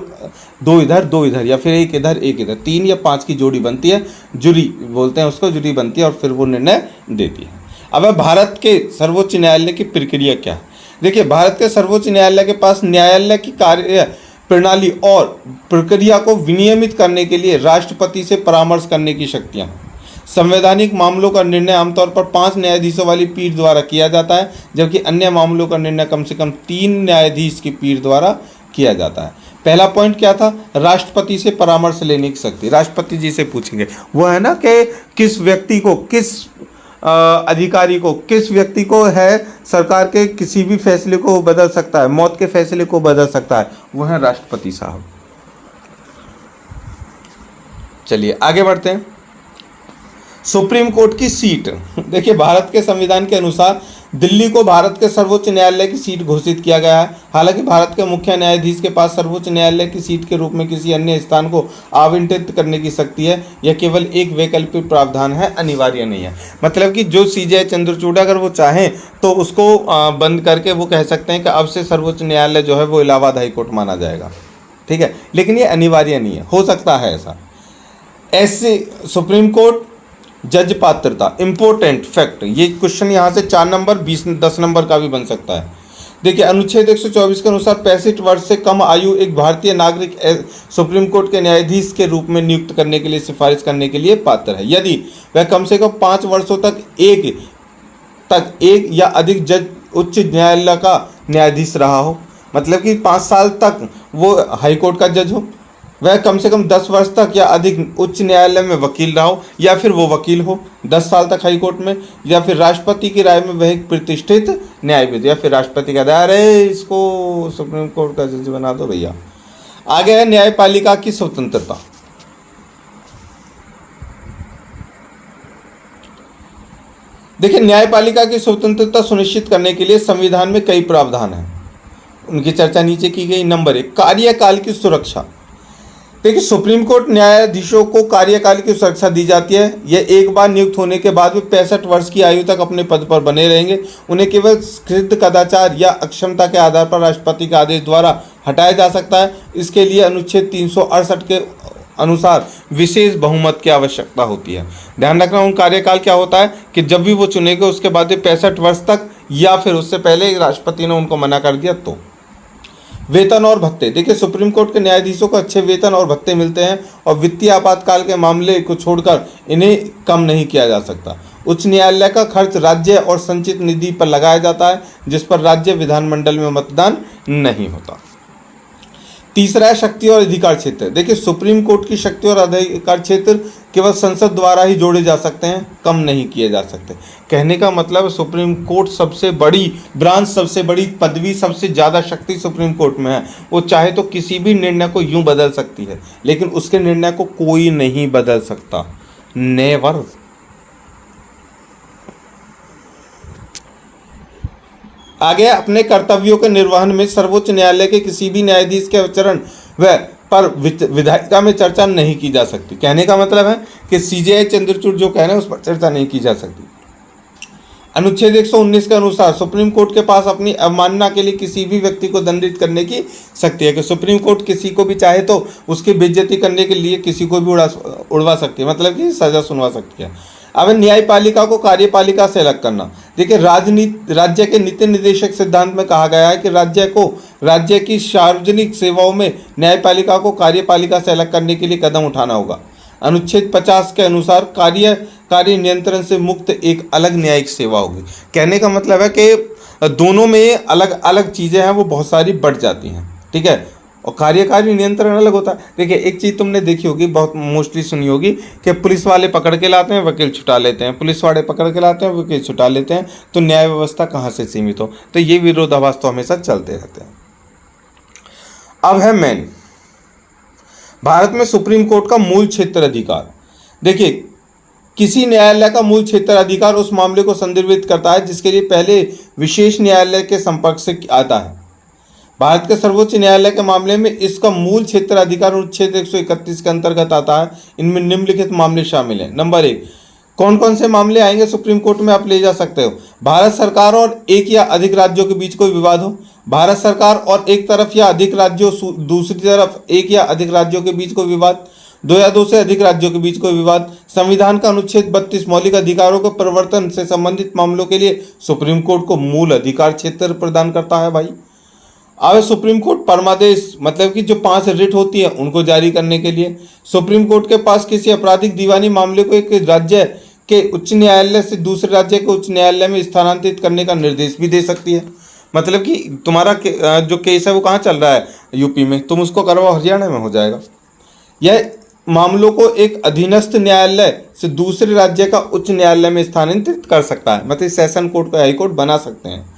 [SPEAKER 1] 2 इधर या फिर 1 इधर 1 इधर, 3 या 5 की जोड़ी बनती है, जुरी बोलते हैं उसको, जुरी बनती है और फिर वो निर्णय देती है। अब भारत के सर्वोच्च न्यायालय की प्रक्रिया क्या है? देखिए, भारत के सर्वोच्च न्यायालय के पास न्यायालय की कार्य प्रणाली और प्रक्रिया को विनियमित करने के लिए राष्ट्रपति से परामर्श करने की शक्तियां हैं। संवैधानिक मामलों का निर्णय आमतौर पर 5 न्यायाधीशों वाली पीठ द्वारा किया जाता है, जबकि अन्य मामलों का निर्णय कम से कम 3 न्यायाधीश की पीठ द्वारा किया जाता है। पहला पॉइंट क्या था? राष्ट्रपति से परामर्श लेने की शक्ति। राष्ट्रपति जी से पूछेंगे, वो है ना कि किस व्यक्ति को, किस अधिकारी को, किस व्यक्ति को है सरकार के किसी भी फैसले को बदल सकता है, मौत के फैसले को बदल सकता है, वो है राष्ट्रपति साहब। चलिए आगे बढ़ते हैं। सुप्रीम कोर्ट की सीट। देखिए, भारत के संविधान के अनुसार दिल्ली को भारत के सर्वोच्च न्यायालय की सीट घोषित किया गया है। हालांकि भारत के मुख्य न्यायाधीश के पास सर्वोच्च न्यायालय की सीट के रूप में किसी अन्य स्थान को आवंटित करने की शक्ति है। यह केवल एक वैकल्पिक प्रावधान है, अनिवार्य नहीं है। मतलब कि जो CJI चंद्रचूड़ अगर वो चाहें तो उसको बंद करके वो कह सकते हैं कि अब से सर्वोच्च न्यायालय जो है वो इलाहाबाद हाईकोर्ट माना जाएगा, ठीक है, लेकिन ये अनिवार्य नहीं है, हो सकता है ऐसा। ऐसे सुप्रीम कोर्ट जज पात्रता, इंपॉर्टेंट फैक्ट, ये क्वेश्चन यहाँ से 4 नंबर 10 नंबर का भी बन सकता है। देखिए, अनुच्छेद 124 के अनुसार 65 वर्ष से कम आयु एक भारतीय नागरिक सुप्रीम कोर्ट के न्यायाधीश के रूप में नियुक्त करने के लिए सिफारिश करने के लिए पात्र है, यदि वह कम से कम 5 वर्षों तक एक या अधिक जज उच्च न्यायालय का न्यायाधीश रहा हो। मतलब कि 5 साल तक वो हाई कोर्ट का जज हो, वह कम से कम 10 वर्ष तक या अधिक उच्च न्यायालय में वकील रहा हो, या फिर वो वकील हो 10 साल तक हाई कोर्ट में, या फिर राष्ट्रपति की राय में वह एक प्रतिष्ठित न्यायविद, या फिर राष्ट्रपति कहता है अरे इसको सुप्रीम कोर्ट का जज बना दो भैया। आगे है न्यायपालिका की स्वतंत्रता। देखिए, न्यायपालिका की स्वतंत्रता सुनिश्चित करने के लिए संविधान में कई प्रावधान हैं, उनकी चर्चा नीचे की गई। नंबर 1, कार्यकाल की सुरक्षा। देखिए, सुप्रीम कोर्ट न्यायाधीशों को कार्यकाल की सुरक्षा दी जाती है। यह एक बार नियुक्त होने के बाद भी 65 वर्ष की आयु तक अपने पद पर बने रहेंगे। उन्हें केवल सिद्ध कदाचार या अक्षमता के आधार पर राष्ट्रपति के आदेश द्वारा हटाया जा सकता है। इसके लिए अनुच्छेद 368 के अनुसार विशेष बहुमत की आवश्यकता होती है। ध्यान रखना, उन कार्यकाल क्या होता है कि जब भी वो चुनेंगे उसके बाद 65 वर्ष तक या फिर उससे पहले राष्ट्रपति ने उनको मना कर दिया तो। वेतन और भत्ते। देखिए, सुप्रीम कोर्ट के न्यायाधीशों को अच्छे वेतन और भत्ते मिलते हैं और वित्तीय आपातकाल के मामले को छोड़कर इन्हें कम नहीं किया जा सकता। उच्च न्यायालय का खर्च राज्य और संचित निधि पर लगाया जाता है, जिस पर राज्य विधानमंडल में मतदान नहीं होता। तीसरा है शक्ति और अधिकार क्षेत्र। देखिए, सुप्रीम कोर्ट की शक्ति और अधिकार क्षेत्र केवल संसद द्वारा ही जोड़े जा सकते हैं, कम नहीं किए जा सकते। कहने का मतलब सुप्रीम कोर्ट सबसे बड़ी ब्रांच, सबसे बड़ी पदवी, सबसे ज़्यादा शक्ति सुप्रीम कोर्ट में है। वो चाहे तो किसी भी निर्णय को यूं बदल सकती है, लेकिन उसके निर्णय को कोई नहीं बदल सकता, नेवर। आगे, अपने कर्तव्यों के निर्वहन में सर्वोच्च न्यायालय के किसी भी न्यायाधीश के आचरण व पर विधायिका में चर्चा नहीं की जा सकती। कहने का मतलब है कि सीजेआई चंद्रचूड़ जो कह रहे हैं उस पर चर्चा नहीं की जा सकती। अनुच्छेद 119 के अनुसार सुप्रीम कोर्ट के पास अपनी अवमानना के लिए किसी भी व्यक्ति को दंडित करने की शक्ति है कि सुप्रीम कोर्ट किसी को भी चाहे तो उसकी बेइज्जती करने के लिए किसी को भी उड़वा सकती है, मतलब कि सजा सुनवा सकती है। अब न्यायपालिका को कार्यपालिका से अलग करना। देखिए, राज्य के नीति निर्देशक सिद्धांत में कहा गया है कि राज्य की सार्वजनिक सेवाओं में न्यायपालिका को कार्यपालिका से अलग करने के लिए कदम उठाना होगा। अनुच्छेद 50 के अनुसार कार्य नियंत्रण से मुक्त एक अलग न्यायिक सेवा होगी। कहने का मतलब है कि दोनों में अलग अलग चीज़ें हैं, वो बहुत सारी बढ़ जाती हैं, ठीक है, और कार्यकारी नियंत्रण अलग होता है। देखिए, एक चीज़ तुमने देखी होगी, बहुत मोस्टली सुनी होगी कि पुलिस वाले पकड़ के लाते हैं, वकील छुटा लेते हैं, पुलिस वाले पकड़ के लाते हैं, वकील छुटा लेते हैं, तो न्याय व्यवस्था कहाँ से सीमित हो। तो ये विरोधाभास तो हमेशा चलते रहते हैं। अब है मेन, भारत में सुप्रीम कोर्ट का मूल क्षेत्र अधिकार। देखिए, किसी न्यायालय का मूल क्षेत्र अधिकार उस मामले को संदर्भित करता है जिसके लिए पहले विशेष न्यायालय के संपर्क से आता है। भारत के सर्वोच्च न्यायालय के मामले में इसका मूल क्षेत्र अधिकार अनुच्छेद 131 के अंतर्गत आता है। इनमें निम्नलिखित मामले शामिल हैं। नंबर 1, कौन कौन से मामले आएंगे सुप्रीम कोर्ट में आप ले जा सकते हो? भारत सरकार और एक या अधिक राज्यों के बीच कोई विवाद हो, भारत सरकार और एक तरफ या अधिक राज्यों दूसरी तरफ एक या अधिक राज्यों के बीच कोई विवाद, दो या दो से अधिक राज्यों के बीच कोई विवाद, संविधान का अनुच्छेद 32 मौलिक अधिकारों के परिवर्तन से संबंधित मामलों के लिए सुप्रीम कोर्ट को मूल अधिकार क्षेत्र प्रदान करता है भाई। अब सुप्रीम कोर्ट परमादेश, मतलब कि जो 5 रिट होती है उनको जारी करने के लिए सुप्रीम कोर्ट के पास किसी आपराधिक दीवानी मामले को एक राज्य के उच्च न्यायालय से दूसरे राज्य के उच्च न्यायालय में स्थानांतरित करने का निर्देश भी दे सकती है। मतलब कि तुम्हारा जो केस है वो कहाँ चल रहा है, यूपी में, तुम उसको करवाओ हरियाणा में, हो जाएगा। यह मामलों को एक अधीनस्थ न्यायालय से दूसरे राज्य का उच्च न्यायालय में स्थानांतरित कर सकता है, मतलब सेशन कोर्ट को हाई कोर्ट बना सकते हैं।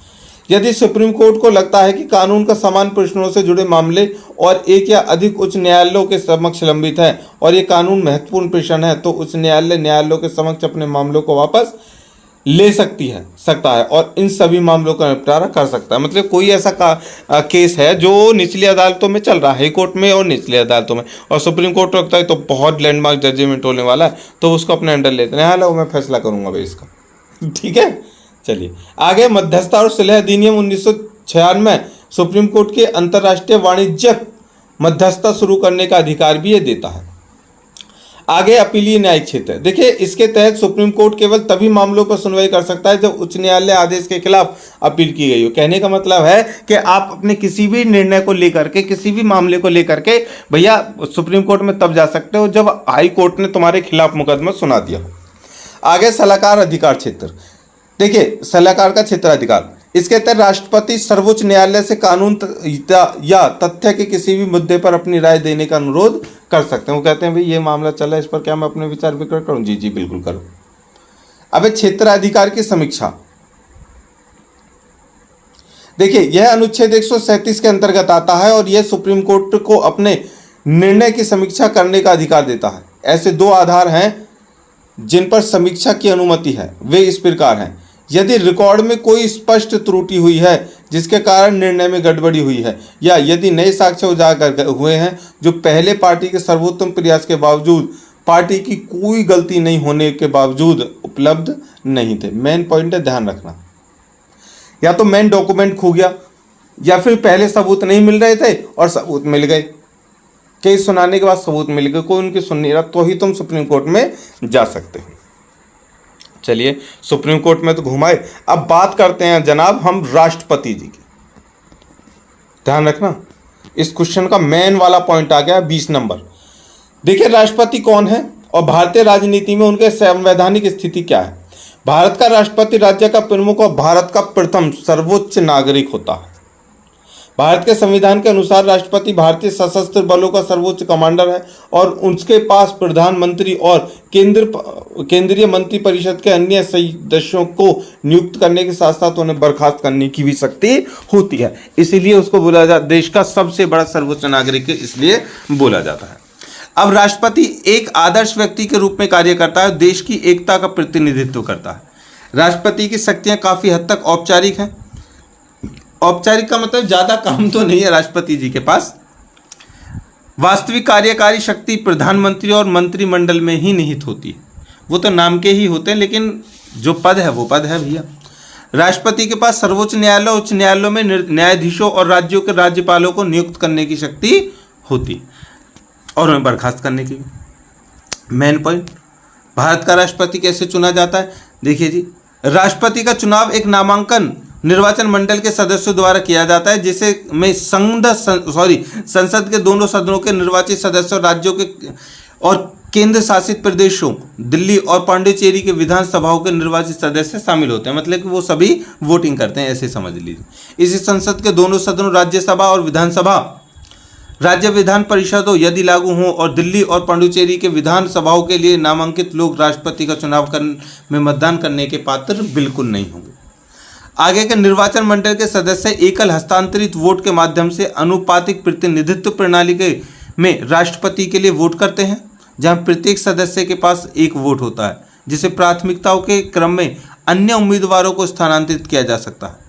[SPEAKER 1] यदि सुप्रीम कोर्ट को लगता है कि कानून का समान प्रश्नों से जुड़े मामले और एक या अधिक उच्च न्यायालयों के समक्ष लंबित है और ये कानून महत्वपूर्ण प्रश्न है, तो उच्च न्यायालय न्यायालयों के समक्ष अपने मामलों को वापस ले सकता है और इन सभी मामलों का निपटारा कर सकता है। मतलब कोई ऐसा केस है जो निचली अदालतों में चल रहा है, हाई कोर्ट में और निचली अदालतों में, और सुप्रीम कोर्ट रखता है तो बहुत लैंडमार्क जजमेंट होने वाला है, तो उसको अपने अंडर लेते हैं। हालांकि मैं फैसला करूंगा भाई इसका, ठीक है। चलिए आगे, मध्यस्थता और सुलह अधिनियम 1996 सुप्रीम कोर्ट के अंतर्राष्ट्रीय वाणिज्यिक मध्यस्थता शुरू करने का अधिकार भी ये देता है। आगे, अपीलीय न्यायिक क्षेत्र। देखिए, इसके तहत सुप्रीम कोर्ट केवल तभी मामलों पर सुनवाई कर सकता है जब उच्च न्यायालय आदेश के खिलाफ अपील की गई हो। कहने का मतलब है कि आप अपने किसी भी निर्णय को लेकर के, किसी भी मामले को लेकर के भैया सुप्रीम कोर्ट में तब जा सकते हो जब हाई कोर्ट ने तुम्हारे खिलाफ मुकदमा सुना दिया हो। आगे, सलाहकार अधिकार क्षेत्र। देखिए, सलाहकार का क्षेत्राधिकार, इसके तहत राष्ट्रपति सर्वोच्च न्यायालय से कानून या तथ्य के किसी भी मुद्दे पर अपनी राय देने का अनुरोध कर सकते हैं। वो कहते हैं भाई ये मामला चला है, इस पर क्या मैं अपने विचार विकट करूं? जी जी बिल्कुल करो। अब क्षेत्राधिकार की समीक्षा देखिए, यह अनुच्छेद 137 के अंतर्गत आता है और यह सुप्रीम कोर्ट को अपने निर्णय की समीक्षा करने का अधिकार देता है। ऐसे दो आधार हैं जिन पर समीक्षा की अनुमति है, वे इस प्रकार हैं। यदि रिकॉर्ड में कोई स्पष्ट त्रुटि हुई है जिसके कारण निर्णय में गड़बड़ी हुई है, या यदि नए साक्ष्य उजागर हुए हैं जो पहले पार्टी के सर्वोत्तम प्रयास के बावजूद, पार्टी की कोई गलती नहीं होने के बावजूद उपलब्ध नहीं थे। मेन पॉइंट है, ध्यान रखना, या तो मेन डॉक्यूमेंट खो गया या फिर पहले सबूत नहीं मिल रहे थे और सबूत मिल गए, केस सुनाने के बाद सबूत मिल गए, कोई उनकी सुन नहीं रहा, तो ही तुम सुप्रीम कोर्ट में जा सकते हो। चलिए, सुप्रीम कोर्ट में तो घुमाए, अब बात करते हैं जनाब हम राष्ट्रपति जी की। ध्यान रखना, इस क्वेश्चन का मेन वाला पॉइंट आ गया 20 नंबर। देखिए, राष्ट्रपति कौन है और भारतीय राजनीति में उनके संवैधानिक स्थिति क्या है। भारत का राष्ट्रपति राज्य का प्रमुख और भारत का प्रथम सर्वोच्च नागरिक होता है। भारत के संविधान के अनुसार राष्ट्रपति भारतीय सशस्त्र बलों का सर्वोच्च कमांडर है और उसके पास प्रधानमंत्री और केंद्रीय मंत्रिपरिषद के अन्य सदस्यों को नियुक्त करने के साथ साथ उन्हें बर्खास्त करने की भी शक्ति होती है। इसीलिए उसको बोला जाता है देश का सबसे बड़ा सर्वोच्च नागरिक, इसलिए बोला जाता है। अब राष्ट्रपति एक आदर्श व्यक्ति के रूप में कार्य करता है, देश की एकता का प्रतिनिधित्व करता है। राष्ट्रपति की शक्तियां काफी हद तक औपचारिक हैं। औपचारिक का मतलब ज्यादा काम तो नहीं है राष्ट्रपति जी के पास। वास्तविक कार्यकारी शक्ति प्रधानमंत्री और मंत्रिमंडल में ही निहित होती है। वो तो नाम के ही होते हैं, लेकिन जो पद है वो पद है भैया। राष्ट्रपति के पास सर्वोच्च न्यायालय, उच्च न्यायालयों में न्यायाधीशों और राज्यों के राज्यपालों को नियुक्त करने की शक्ति होती है और उन्हें बर्खास्त करने की। मेन पॉइंट, भारत का राष्ट्रपति कैसे चुना जाता है? देखिए जी, राष्ट्रपति का चुनाव एक नामांकन निर्वाचन मंडल के सदस्यों द्वारा किया जाता है, जिसे में संसद के दोनों सदनों के निर्वाचित सदस्यों, राज्यों के और केंद्र शासित प्रदेशों दिल्ली और पांडिचेरी के विधानसभाओं के निर्वाचित सदस्य शामिल होते हैं। मतलब कि वो सभी वोटिंग करते हैं, ऐसे समझ लीजिए। इसी संसद के दोनों सदनों, राज्यसभा और विधानसभा, राज्य विधान परिषदों यदि लागू हों और दिल्ली और पांडिचेरी के विधानसभाओं के लिए नामांकित लोग राष्ट्रपति का चुनाव में मतदान करने के पात्र बिल्कुल नहीं होंगे। आगे के निर्वाचन मंडल के सदस्य एकल हस्तांतरित वोट के माध्यम से अनुपातिक प्रतिनिधित्व प्रणाली में राष्ट्रपति के लिए वोट करते हैं, जहां प्रत्येक सदस्य के पास एक वोट होता है, जिसे प्राथमिकताओं के क्रम में अन्य उम्मीदवारों को स्थानांतरित किया जा सकता है।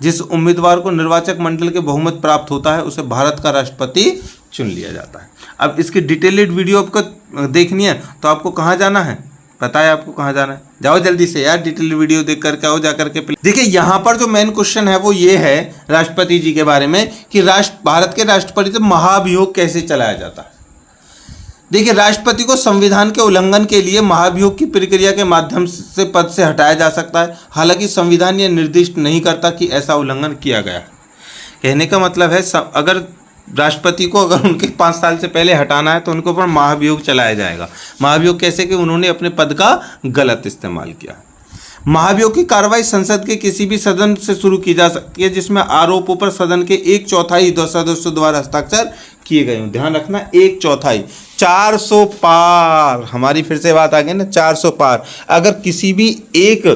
[SPEAKER 1] जिस उम्मीदवार को निर्वाचक मंडल के बहुमत प्राप्त होता है उसे भारत का राष्ट्रपति चुन लिया जाता है। अब इसकी डिटेल्ड वीडियो आपको देखनी है तो आपको कहाँ जाना है, पता है आपको कहाँ जाना है? जाओ जल्दी से यार, डिटेल वीडियो देख करके आओ, जा करके। देखिए, यहाँ पर जो मेन क्वेश्चन है वो ये है राष्ट्रपति जी के बारे में कि भारत के राष्ट्रपति से महाभियोग कैसे चलाया जाता है। देखिए, राष्ट्रपति को संविधान के उल्लंघन के लिए महाभियोग की प्रक्रिया के माध्यम से पद से हटाया जा सकता है। हालांकि संविधान यह निर्दिष्ट नहीं करता कि ऐसा उल्लंघन किया गया है। कहने का मतलब है अगर राष्ट्रपति को अगर उनके 5 साल से पहले हटाना है तो उनके ऊपर महाभियोग चलाया जाएगा। महाभियोग कैसे कि उन्होंने अपने पद का गलत इस्तेमाल किया। महाभियोग की कार्रवाई संसद के किसी भी सदन से शुरू की जा सकती है जिसमें आरोपों पर सदन के 1/4 सदस्यों द्वारा हस्ताक्षर किए गए हों। ध्यान रखना, 1/4, 400 पार। हमारी फिर से बात आ गई ना, 400 पार। अगर किसी भी एक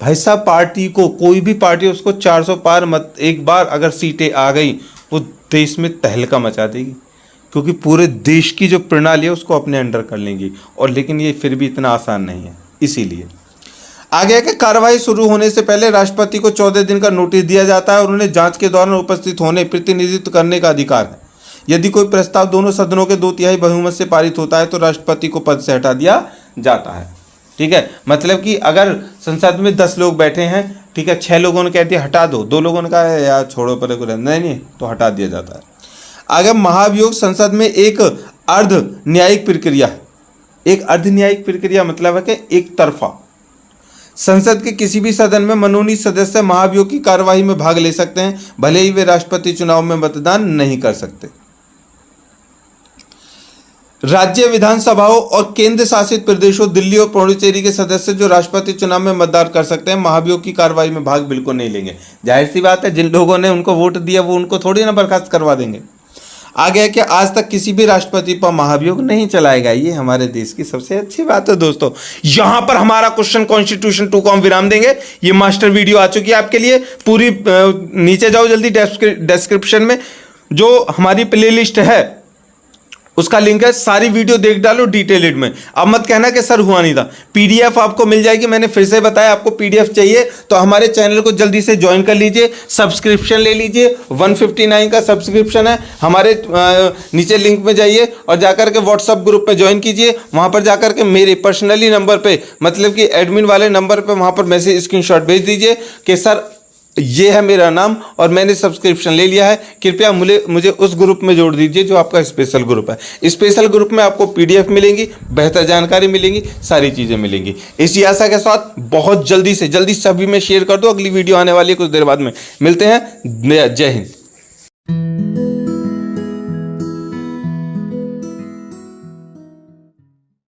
[SPEAKER 1] भाई साहब पार्टी को, कोई भी पार्टी उसको 400 पार मत एक बार अगर सीटें आ गई वो देश में तहलका मचा देगी, क्योंकि पूरे देश की जो प्रणाली है उसको अपने अंडर कर लेंगी। और लेकिन ये फिर भी इतना आसान नहीं है। इसीलिए आगे के कार्रवाई शुरू होने से पहले राष्ट्रपति को 14 दिन का नोटिस दिया जाता है और उन्हें जांच के दौरान उपस्थित होने, प्रतिनिधित्व करने का अधिकार है। यदि कोई प्रस्ताव दोनों सदनों के 2/3 बहुमत से पारित होता है तो राष्ट्रपति को पद से हटा दिया जाता है। ठीक है, मतलब कि अगर संसद में 10 लोग बैठे हैं, ठीक है, 6 लोगों ने कह दिया हटा दो, 2 लोगों ने कहा यार छोड़ो पर नहीं तो हटा दिया जाता है। आगे महाभियोग संसद में एक अर्ध न्यायिक प्रक्रिया है। एक अर्ध न्यायिक प्रक्रिया मतलब है कि एक तरफा। संसद के किसी भी सदन में मनोनीत सदस्य महाभियोग की कार्यवाही में भाग ले सकते हैं, भले ही वे राष्ट्रपति चुनाव में मतदान नहीं कर सकते। राज्य विधानसभाओं और केंद्र शासित प्रदेशों दिल्ली और पुडुचेरी के सदस्य जो राष्ट्रपति चुनाव में मतदान कर सकते हैं, महाभियोग की कार्रवाई में भाग बिल्कुल नहीं लेंगे। जाहिर सी बात है, जिन लोगों ने उनको वोट दिया वो उनको थोड़ी ना बर्खास्त करवा देंगे। आगे है कि आज तक किसी भी राष्ट्रपति पर महाभियोग नहीं चलाएगा। ये हमारे देश की सबसे अच्छी बात है दोस्तों। यहां पर हमारा क्वेश्चन कॉन्स्टिट्यूशन 2 को हम विराम देंगे। ये मास्टर वीडियो आ चुकी है आपके लिए पूरी। नीचे जाओ जल्दी डिस्क्रिप्शन में जो हमारी प्लेलिस्ट है उसका लिंक है, सारी वीडियो देख डालो डिटेल्ड में। अब मत कहना कि सर हुआ नहीं था। पीडीएफ आपको मिल जाएगी। मैंने फिर से बताया, आपको पीडीएफ चाहिए तो हमारे चैनल को जल्दी से ज्वाइन कर लीजिए, सब्सक्रिप्शन ले लीजिए। 159 का सब्सक्रिप्शन है। हमारे नीचे लिंक में जाइए और जाकर के व्हाट्सएप ग्रुप में ज्वाइन कीजिए। वहां पर जाकर के मेरे पर्सनली नंबर पे, मतलब कि एडमिन वाले नंबर पे, वहां पर मैसेज स्क्रीनशॉट भेज दीजिए कि सर ये है मेरा नाम और मैंने सब्सक्रिप्शन ले लिया है, कृपया मुझे उस ग्रुप में जोड़ दीजिए जो आपका स्पेशल ग्रुप है। स्पेशल ग्रुप में आपको पीडीएफ मिलेंगी, बेहतर जानकारी मिलेंगी, सारी चीज़ें मिलेंगी। इसी आशा के साथ बहुत जल्दी से जल्दी सभी में शेयर कर दो। अगली वीडियो आने वाली है कुछ देर बाद में। मिलते हैं। जय हिंद।